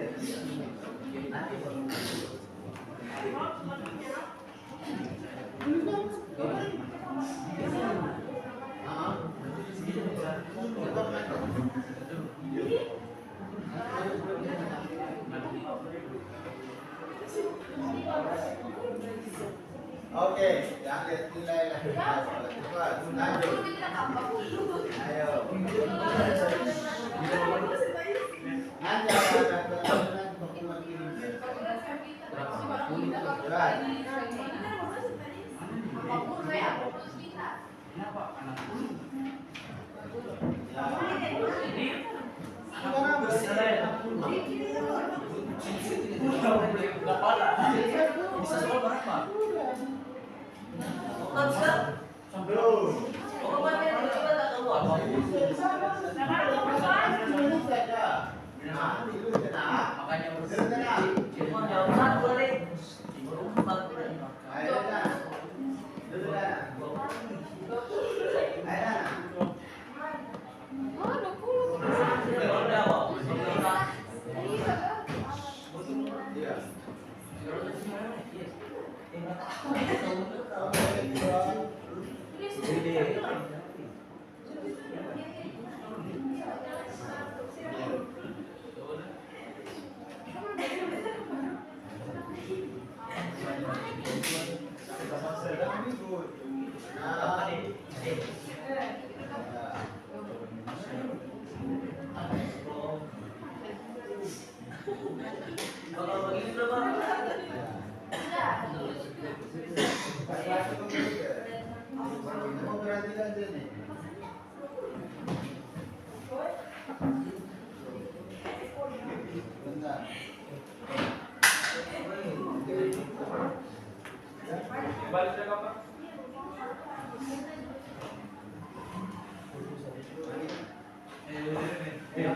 oke, yang nilai lagi. Lanjut. Ayo. Nanti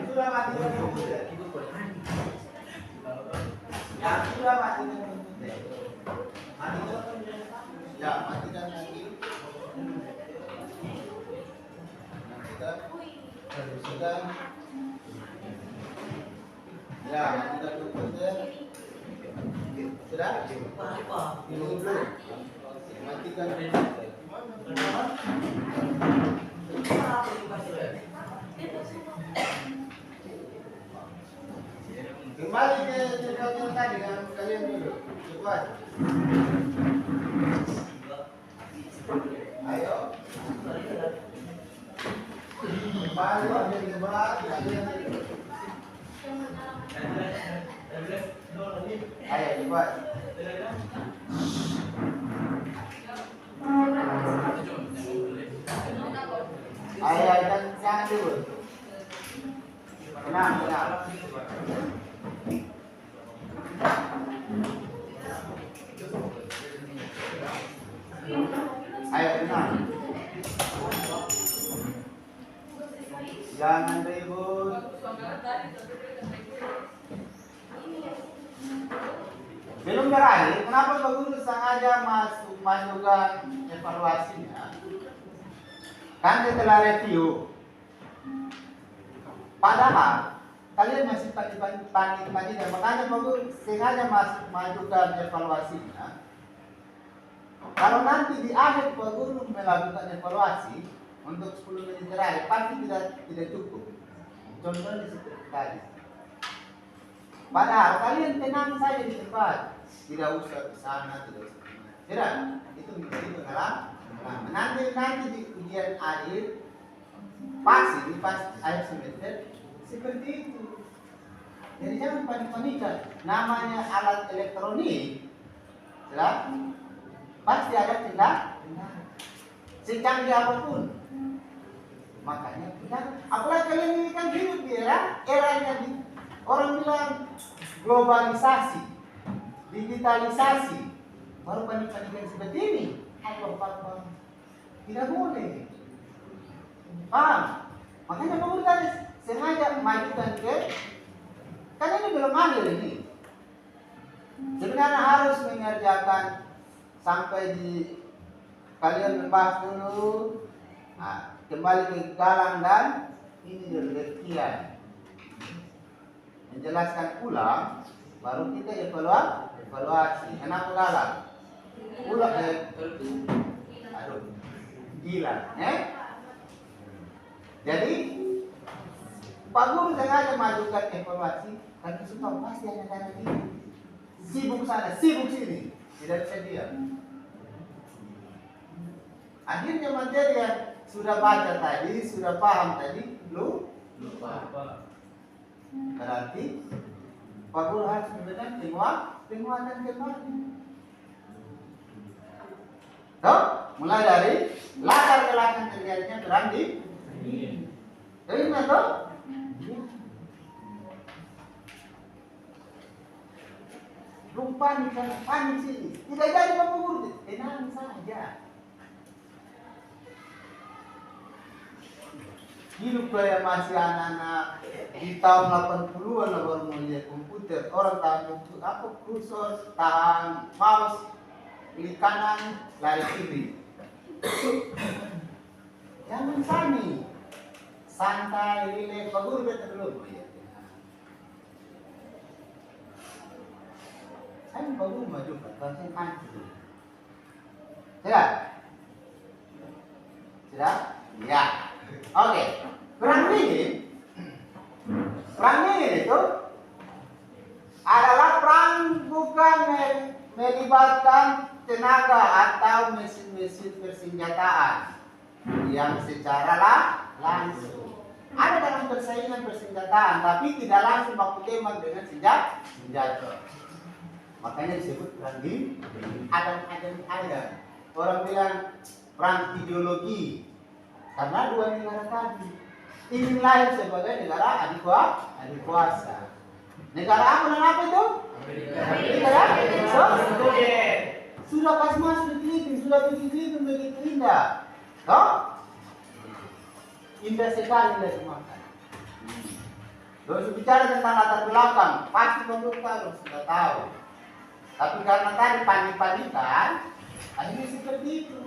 sudah mati. sudah matikan komputer. Matikan. Ya, matikan lagi. Matikan. Ya, matikan komputer. Sudah? Ini dulu. Matikan. Kembali ke tutorial tadi dengan kalian dulu. Cepat. Ayo. Kembali jadi kembali kalian dulu. Ayo cepat. Ayo jangan dulu. Tenang, tenang. Ayo tenang. Jangan ribut. Belum berakhir, kenapa Pak Guru sengaja masukkan evaluasinya? Kan setelah review. Padahal kalian masih panik, dan makanya Pak Guru sengaja masukkan evaluasinya. Kalau nanti di akhir Pak Guru melakukan evaluasi untuk 10 menit terakhir pasti tidak cukup. Contohnya seperti tadi. Padahal kalian tenang saja di tempat, tidak usah ke sana, tidak usah ke sana. Tidak, itu menjadi pengalaman. Nanti di ujian akhir pasti di akhir semester seperti itu. Jadi jangan panik-panikan. Namanya alat elektronik, tidak? Pasti ada tindak secanggih apapun. Makanya kita, apalagi kalian ini kan hidup di eranya di orang bilang globalisasi, digitalisasi, baru panik-panikan seperti ini. Allah, tidak boleh. Paham? Makanya kamu tadi sengaja majukan ke, kan ini belum akhir ini. Sebenarnya harus mengerjakan sampai di kalian membahas dulu, kembali ke galang dan ini pengertian. Menjelaskan ulang, baru kita evaluasi. Kenapa galang? Ulang aduh, gila, Jadi Pak Guru sengaja majukan evaluasi, karena suka pasti anak-anak ini sibuk sana, sibuk sini, tidak bisa diam. Akhirnya materi yang sudah baca tadi, sudah paham tadi, lupa. Berarti Pak Guru harus memberikan penguatan kembali. Tuh, mulai dari latar belakang terjadinya perang di terima toh? Lupa nih kan panik sini. Tidak jadi Pak Guru, tenang saja. Hidup kayak masih anak-anak di tahun 80-an lah baru melihat komputer. Orang tahan kursor, tahan mouse, klik kanan, lari kiri. Jangan sani, santai, rileks. Pak Guru betul belum? Saya Pak Guru maju langsung hancur. Sudah? Ya. Oke. Perang dingin itu adalah perang bukan melibatkan tenaga atau mesin-mesin persenjataan yang secara langsung ada dalam persaingan persenjataan, tapi tidak langsung baku tembak dengan senjata. Makanya disebut perang dingin. Ada. Orang bilang perang ideologi karena dua negara tadi ingin lahir sebagai negara adik kuasa. Negara apa dan apa itu? Amerika ya? Sudah pas masuk di sudah begitu indah. Toh? Indah sekali dari makan. Terus bicara tentang latar belakang, pasti pemerintah harus sudah tahu. Tapi karena tadi panik-panikan, akhirnya seperti itu.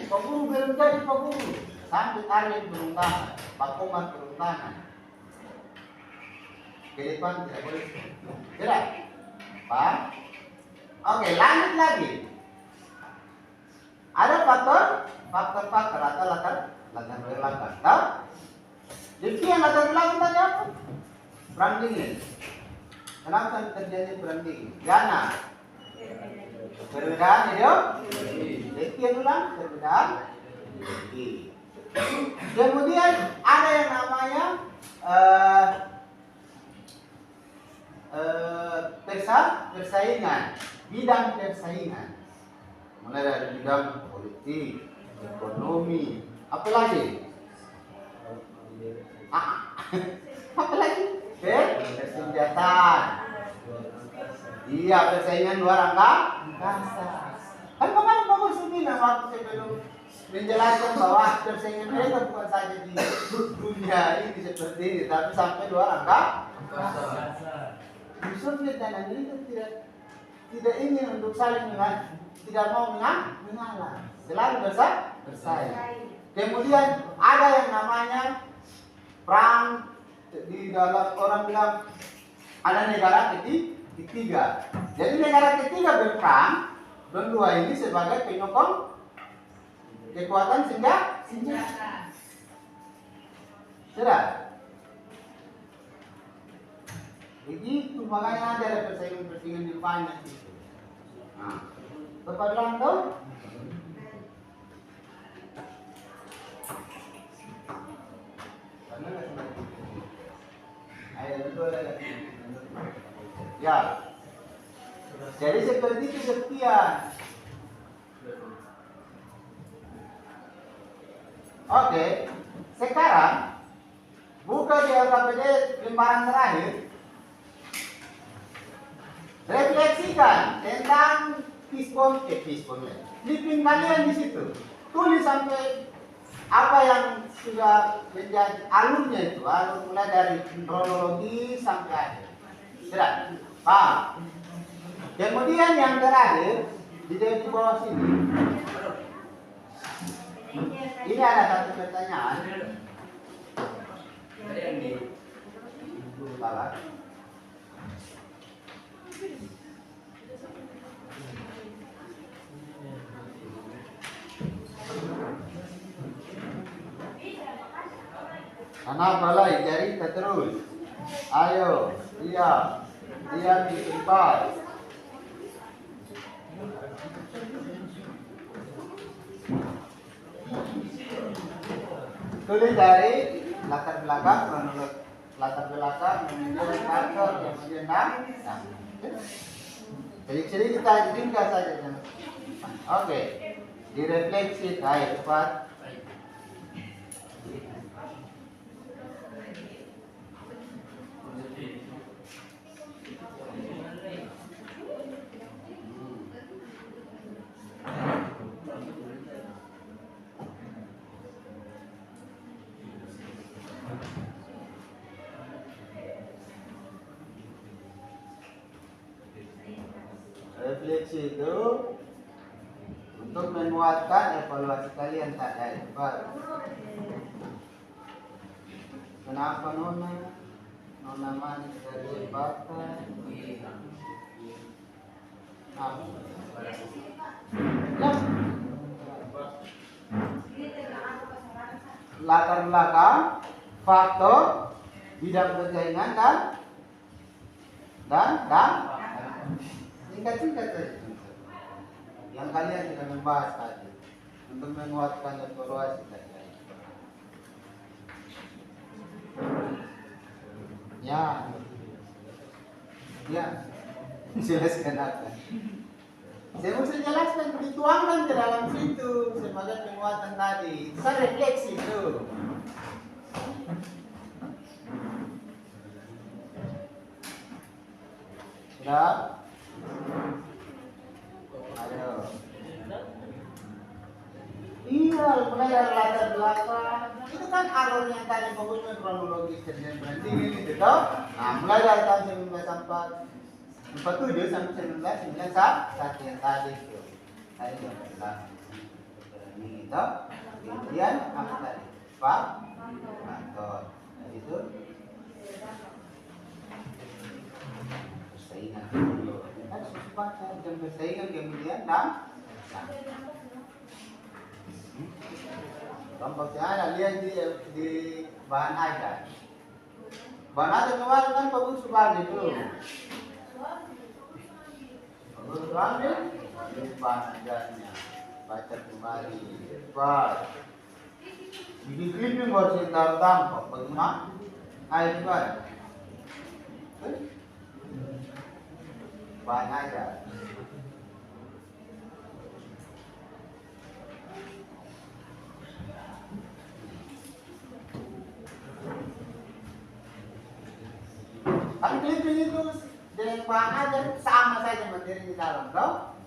Pak Guru belum jadi Pak Guru. Sampai Arlen turun tangan, Pak Komar turun tangan. Ke depan tidak boleh. Tidak? Pak? Oke, lanjut lagi. Ada faktor atau latar belakang. Tahu? Jadi yang latar belakang tadi apa? Perang dingin. Kenapa terjadi perang dingin? Karena perbedaan ideologi. Sekian ulang perbedaan ideologi. Kemudian ada yang namanya persaingan, bidang persaingan. Mulai dari bidang politik, ekonomi, apa lagi? Apa lagi? Persenjataan. Iya, persaingan luar angkasa. Kan kemarin Pak Guru bilang waktu sebelum menjelaskan bahwa persaingan mereka bukan saja di dunia ini seperti ini, tapi sampai luar angkasa. Di Soviet dan Amerika tidak ingin untuk saling mengalah, tidak mau mengalah, selalu bersaing. Kemudian ada yang namanya perang di dalam orang bilang ada negara ketiga. Jadi negara ketiga berperang dan dua ini sebagai penyokong kekuatan senjata. Sudah. Begitu makanya ada persaingan yang banyak itu. Nah, Bapak bilang tuh. Ya. Jadi seperti itu sekian. Oke. Sekarang buka di LKPD lembaran terakhir. Refleksikan tentang Fishbone. Clipping kalian di situ. Tulis sampai apa yang sudah menjadi alurnya itu, alur mulai dari kronologi sampai akhir. Sudah? Paham? Kemudian yang terakhir di bawah sini. Ini ada satu pertanyaan. Salah. Anak balai cerita terus. Ayo, diam di tempat. Tulis dari latar belakang, kronologi latar belakang, kemudian faktor, kemudian nama. Jadi kita ringkas saja. Oke, direfleksi, ayo cepat. Refleksi itu untuk menguatkan evaluasi kalian tadi. Kenapa Nona manis dari Bapak? Latar belakang, faktor, bidang persaingan dan singkat saja. Yang kalian tidak membahas tadi untuk menguatkan evaluasi tadi. Ya, jelaskan apa? Saya mau jelaskan, dituangkan ke dalam situ sebagai penguatan tadi. Saya refleksi itu. Sudah? Ayo. Iya, mulai dari latar belakang. Itu kan alur yang tadi fokusnya kronologis dan berhenti ini, gitu. Nah, mulai dari tahun 1944 47 sampai 19 satu yang tadi itu. Tadi itu adalah ini itu. Kemudian apa tadi? Faktor. Tadi itu persaingan. Kita sesuatu jam persaingan kemudian Kelompok yang ada lihat di bahan ajar. Bahan ajar kemarin kan Pak Guru Supardi itu. Pak Guru Supardi ini bahan ajarnya. Baca kembali. Pak. Bikin clipping harus kita tampak. Bagaimana? Ayo Pak. Bahan ajar. Tapi clipping itu dengan bahan ajar sama saja materi di dalam, toh?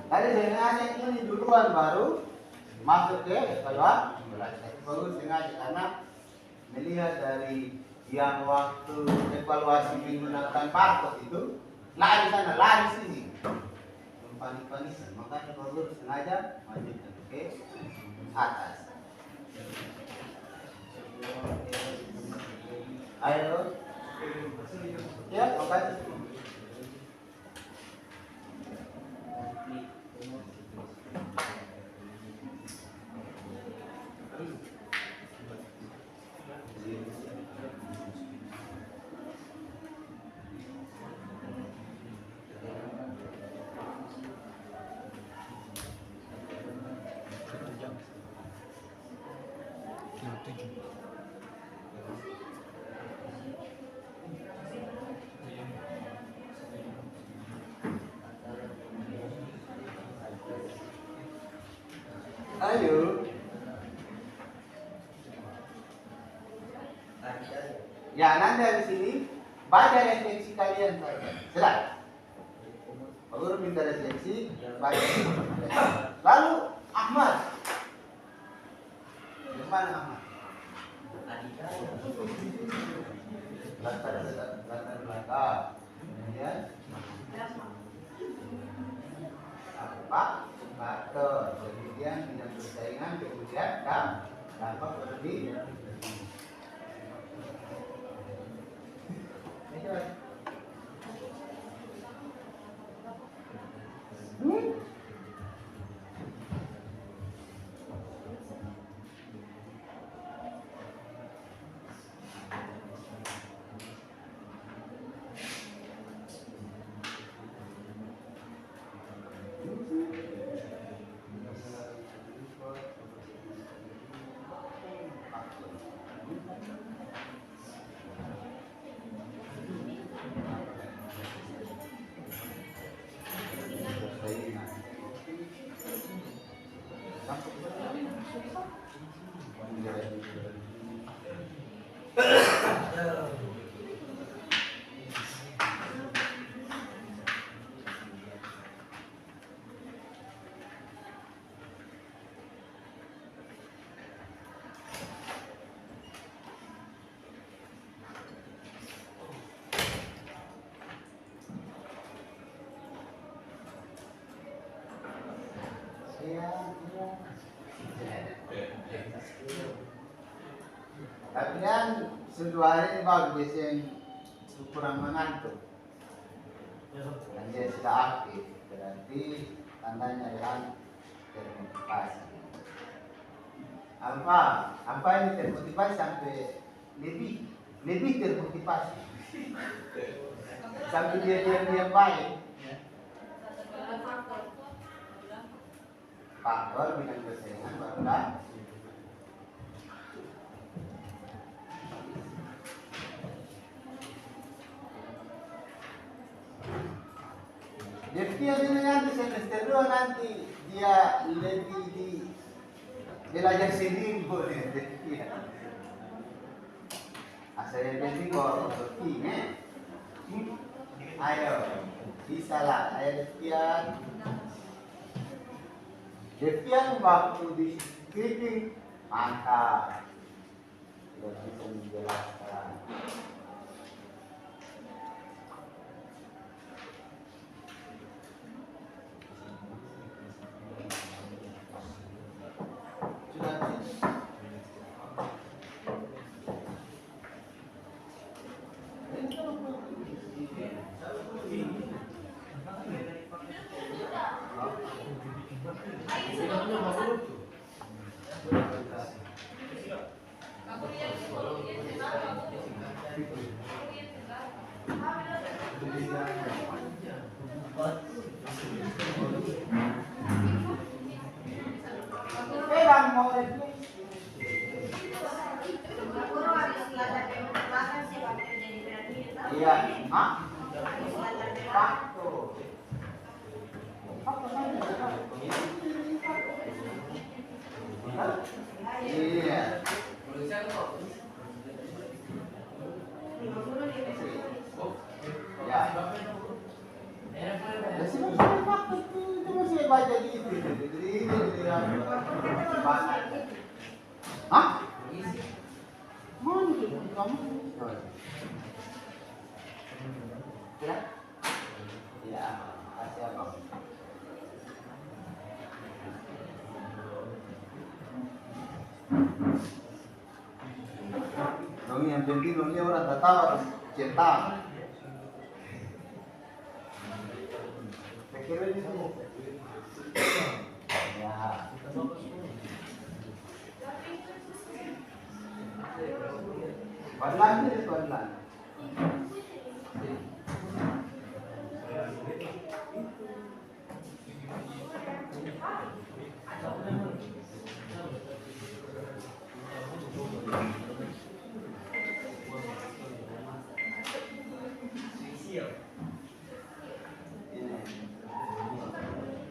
Tadi sengaja ini duluan baru masuk ke keluar. Bagus sengaja karena melihat dari yang waktu evaluasi menggunakan barcode itu lari sana, lari sini. Panik-panikan, makanya bagus sengaja majukan ke atas. Ayo, ya, makasih. Ayo. Ya, nanti dari sini baca refleksi kalian saja. Sudah. Pak Guru minta refleksi, baca. Lalu Ahmad. Gimana Ahmad? Latar belakang. Kemudian apa? Faktor. Kemudian bidang persaingan, kemudian dampak berlebih. Kalian sudah hari ini bagus yang kurang mengantuk. Dan dia sudah aktif, berarti tandanya adalah termotivasi. Apa ini termotivasi sampai lebih termotivasi. Sampai dia diam baik. Faktor bidang persaingan barulah dia nanti semester 2 nanti dia lebih belajar sendiri boleh dia. Asal yang penting kok seperti ayo bisa lah, ayo Devian waktu di skriping Mantap. Sudah bisa menjelaskan. Guru habis belajar belakang sih Pak jadi berarti kita. Iya, hah? Habis belajar belakang. Faktor. Iya. Ya. Ya sih faktor itu masih baca gitu. Jadi hah? Mana gitu kamu? Ya. Ya, kasih apa? Dong yang penting dongnya orang tak tahu harus cetak. Pikir ini tuh. Ya. Pelan ni pelan.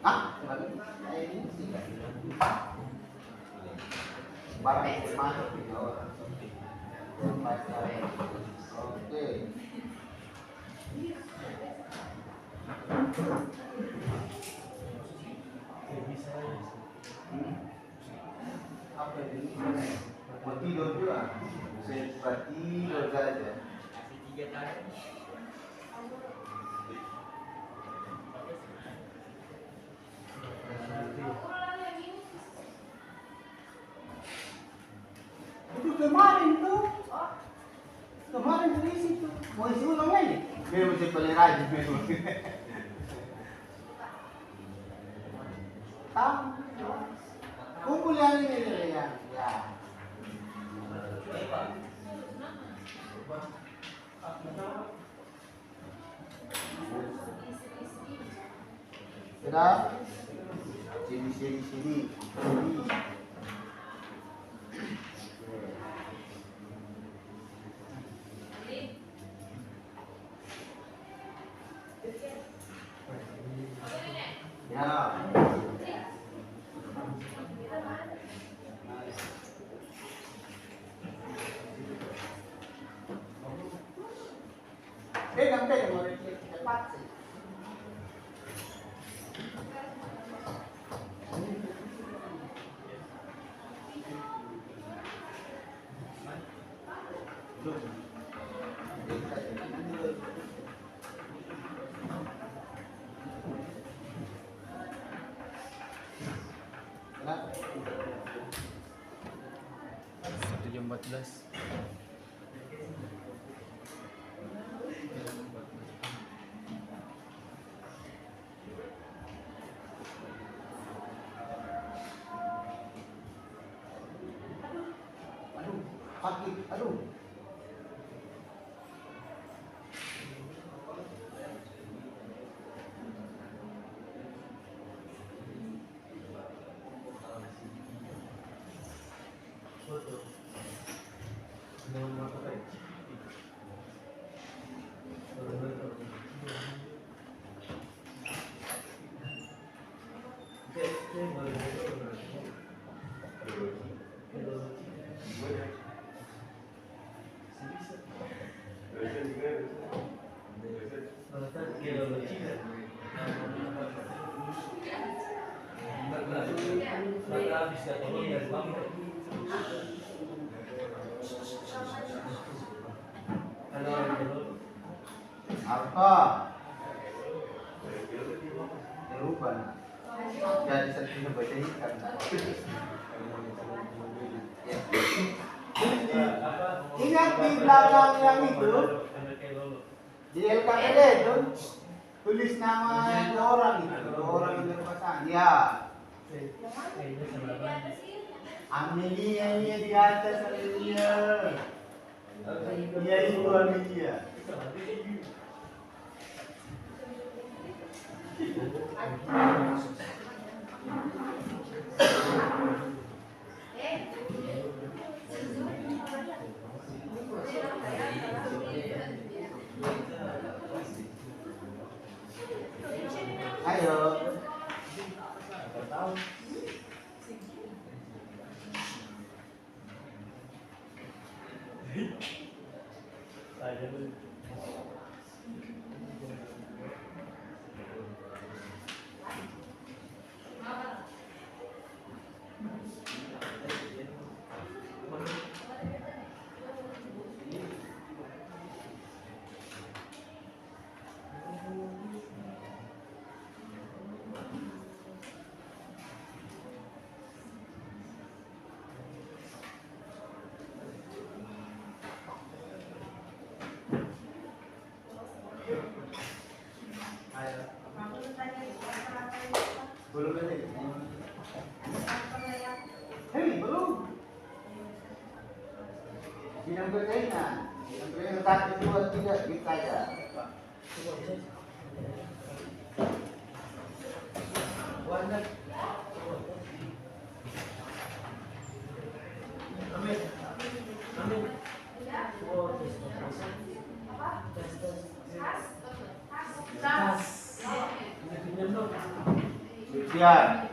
Ah, ini sih. Barang masuk di bawah. Oke. Apa ini? Mau tidur juga? Saya tidur saja. Itu kemarin tuh. Kemarin dari situ. Mau isi ulang lagi? Biar mesti paling rajin memang. Tahu? Kumpul yang ini ya. Ya. Sudah? Sini. Ya. Pegang mau cepat sih. Jam 14. Sakit, aduh. Habis Apa? Eropa. Jadi satu baca ikan. Ingat di belakang yang itu di LKPD itu tulis nama dua orang itu berpasangan. Ya. Amelia ini di atas Amelia. Dia itu Amelia. Ayo. Belum ini. Hei, belum. Bidang berkaitan. Yang 1, 2, 3 kita aja. Sekian.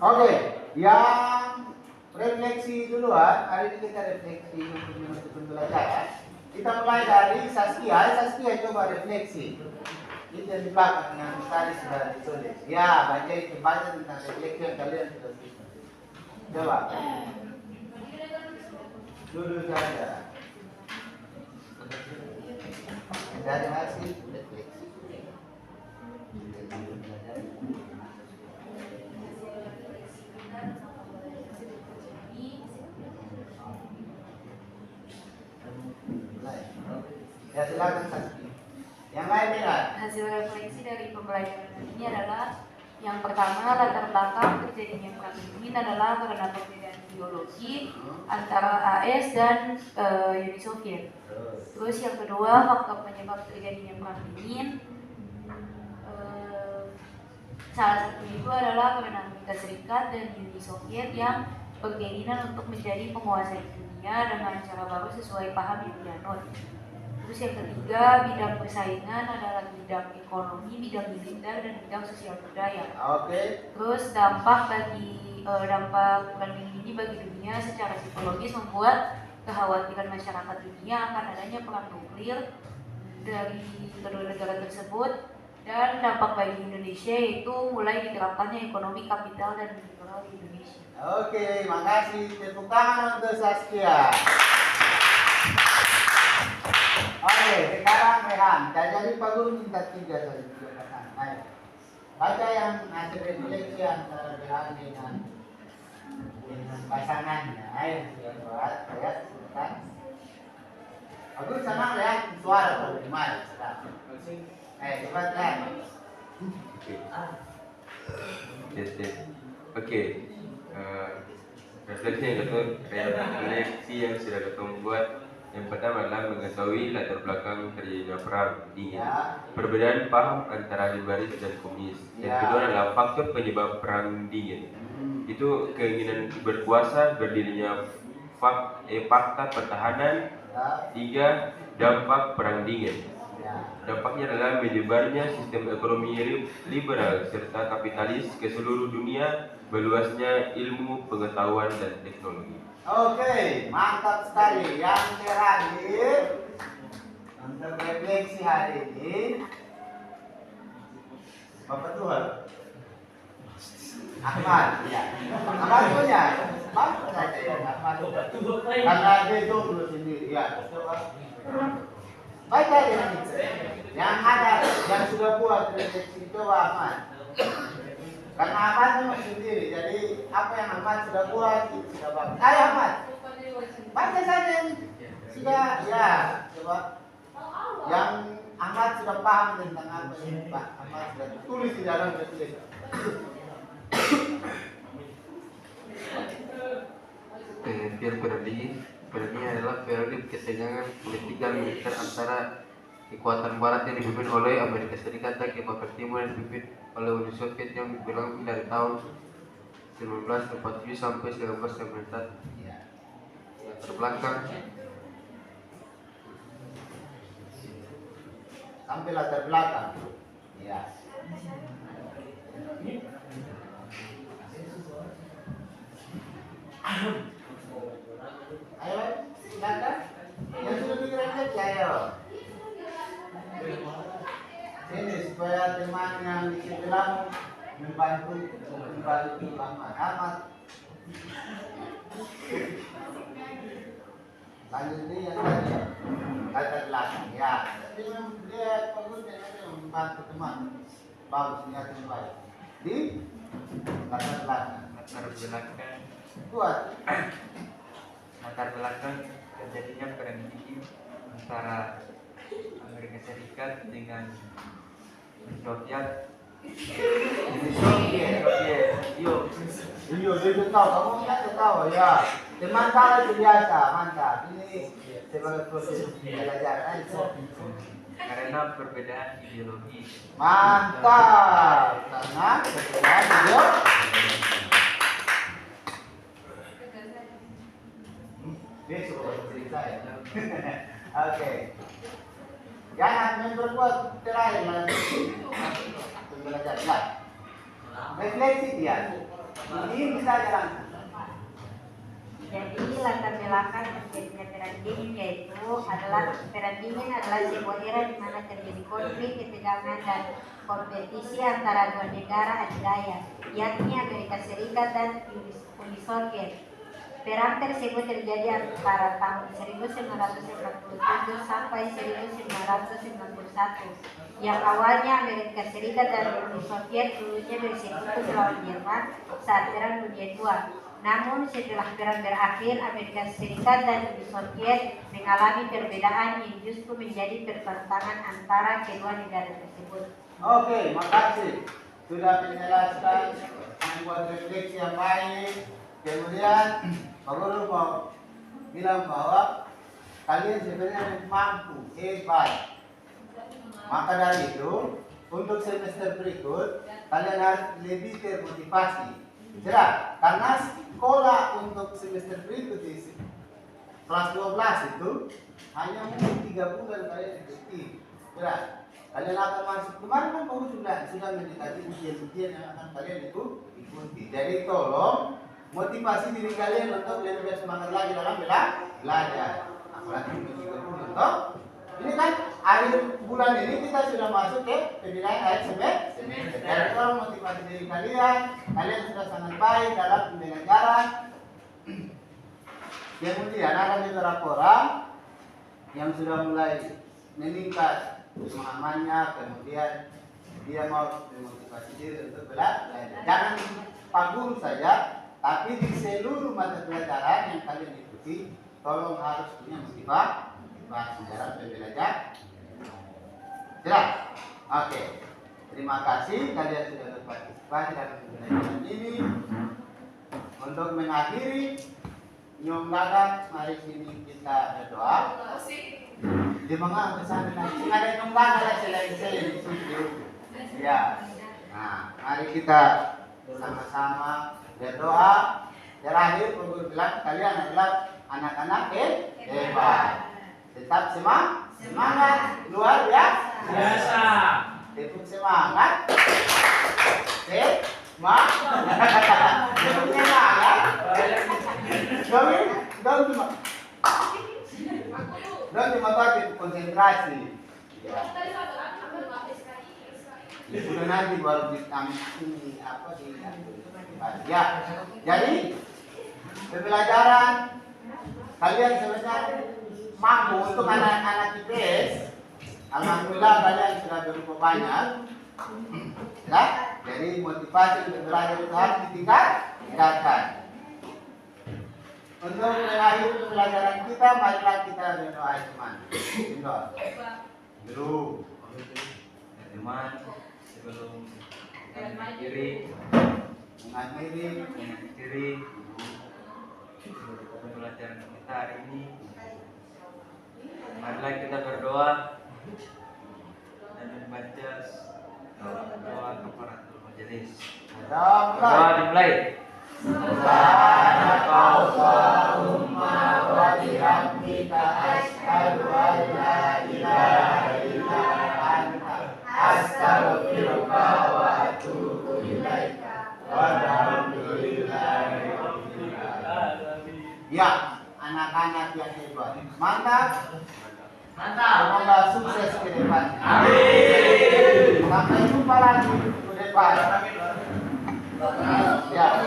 Oke, yang refleksi duluan. Hari ini kita refleksi untuk menutup pembelajaran. Kita mulai dari Saskia. Saskia coba refleksi. Itu yang di belakang yang tadi sudah ditulis. Ya, baca itu, baca tentang refleksi yang kalian sudah tulis. Coba. Dulu saja. Dari hasil refleksi. Ya, silakan Saskia. Yang lain lihat. Hasil refleksi dari pembelajaran ini adalah yang pertama, latar belakang terjadinya perang dingin adalah karena perbedaan ideologi antara AS dan Uni Soviet. Terus yang kedua, faktor penyebab terjadinya perang dingin salah satunya itu adalah karena Amerika Serikat dan Uni Soviet yang berkeinginan untuk menjadi penguasa di dunia dengan cara baru sesuai paham yang dianut. Terus yang ketiga, bidang persaingan adalah bidang ekonomi, bidang militer, dan bidang sosial budaya. Oke. Terus dampak perang dingin ini bagi dunia secara psikologis membuat kekhawatiran masyarakat dunia akan adanya perang nuklir dari kedua negara tersebut, dan dampak bagi Indonesia yaitu mulai diterapkannya ekonomi kapital dan liberal di Indonesia. Oke, makasih. Tepuk tangan untuk Saskia. Oke, sekarang Rehan. Jadi Pak Guru minta 3 saja. Ayo. Baca yang hasil refleksi antara Rehan dengan pasangannya. Ayo, buat lihat sebentar. Pak Guru senang lihat suara kalau gimana sekarang. Ayo, cepat Rehan. Yes, yes. Oke. Refleksi yang sudah ketemu buat. Yang pertama adalah mengetahui latar belakang terjadinya perang dingin. Perbedaan paham antara liberis dan komunis. Yang kedua adalah faktor penyebab perang dingin. Itu keinginan berkuasa, berdirinya fakta pertahanan. Tiga, dampak perang dingin. Dampaknya adalah menyebarnya sistem ekonomi liberal serta kapitalis ke seluruh dunia, meluasnya ilmu, pengetahuan, dan teknologi. Oke, mantap sekali. Yang terakhir untuk refleksi hari ini, Bapak Tuhan, Ahmad, ya. Ahmad punya, Bapak saja ya, Ahmad. Karena dia jomblo sendiri, ya. Coba. Baca ini. Yang ada, yang sudah buat refleksi coba Ahmad. Karena Ahmad cuma sendiri, jadi apa yang Ahmad sudah buat itu sudah bagus. Ayo Ahmad, baca saja yang sudah, ya coba. Yang Ahmad sudah paham tentang apa yang Pak Ahmad sudah tulis di dalam refleksi. Pengertian periode adalah periode ketegangan politik dan militer antara kekuatan Barat yang dipimpin oleh Amerika Serikat dan kekuatan Timur yang dipimpin oleh Uni Soviet yang berlangsung dari tahun 1947 sampai 1991. Latar belakang Sampai latar belakang. Ya. Ayo, silakan. Yang sudah direfleksi, ayo. Ini supaya teman yang di sebelah membantu Ahmad. Lanjut ini yang tadi latar belakang, ya. Dia bagusnya membantu teman. Bagus niat yang baik. Di latar belakang. Kuat. Latar belakang terjadinya perang dingin antara Amerika Serikat dengan Soviet. Iya, dia tahu. Kamu ingat tahu ya. Teman saya itu biasa, mantap. Ini sebagai proses pembelajaran. Karena perbedaan ideologi. Mantap. Karena perbedaan ideologi. Besok cerita ya. Oke. Jangan memperkuat terakhir pembelajaran. Refleksi dia. Ini bisa jalan. Jadi latar belakang terjadinya perang dingin yaitu adalah perang dingin adalah sebuah era di mana terjadi konflik, ketegangan dan kompetisi antara dua negara adidaya, yakni Amerika Serikat dan Uni Soviet. Perang tersebut terjadi antara tahun 1947 sampai 1991, yang awalnya Amerika Serikat dan Uni Soviet dulunya bersekutu melawan Jerman saat Perang Dunia II. Namun setelah perang berakhir, Amerika Serikat dan Uni Soviet mengalami perbedaan yang justru menjadi pertentangan antara kedua negara tersebut. Oke, makasih sudah menjelaskan, membuat refleksi yang baik. Kemudian Pak Guru mau bilang bahwa kalian sebenarnya mampu, hebat. Maka dari itu, untuk semester berikut kalian harus lebih termotivasi. Jelas, karena sekolah untuk semester berikut di kelas 12 itu hanya mungkin 3 bulan kalian ikuti. Jelas, kalian akan masuk kemarin kan kamu sudah mendekati ujian-ujian yang akan kalian ikuti. Jadi tolong motivasi diri kalian untuk lebih bersemangat lagi dalam belajar. Apalagi untuk ini kan akhir bulan ini kita sudah masuk ke penilaian akhir semester. Jadi tolong motivasi diri kalian sudah sangat baik dalam pembelajaran. Kemudian ada beberapa orang yang sudah mulai meningkat pemahamannya, kemudian dia mau memotivasi diri untuk belajar. Jangan Pak Guru saja, tapi di seluruh mata pelajaran yang kalian ikuti, tolong harus punya motivasi dalam pembelajaran. Jelas? Oke. Terima kasih kalian sudah berpartisipasi. baca ini untuk mengakhiri Nyom Gaga, mari sini kita berdoa. Di mana pesan nanti ada Nyom Gaga selain saya di situ. Ya. Nah, mari kita sama-sama berdoa. Terakhir Guru bilang kalian adalah anak-anak hebat. Tetap semangat luar biasa. Tetap semangat. Don't cuma konsentrasi. Ya sudah nanti baru ini apa di ya. Jadi pembelajaran kalian sebenarnya mampu untuk anak-anak IPS. Alhamdulillah kalian sudah berupa banyak. Ya, jadi motivasi untuk belajar itu harus ditingkatkan. Untuk mengakhiri pembelajaran kita, marilah kita berdoa teman. Dulu, teman sebelum mengakhiri pembelajaran kita hari ini, marilah kita berdoa dan membaca doa kafaratul majelis. Doa dimulai. Subhanakallahumma wa bihamdika asyhadu an la ilaha illa anta astaghfiruka wa atubu ilaika. Walhamdulillahirabbil alamin. Ya, anak-anak yang hebat. Mantap. Semoga sukses ke depan. Amin. Sampai jumpa lagi ke depan. Ya.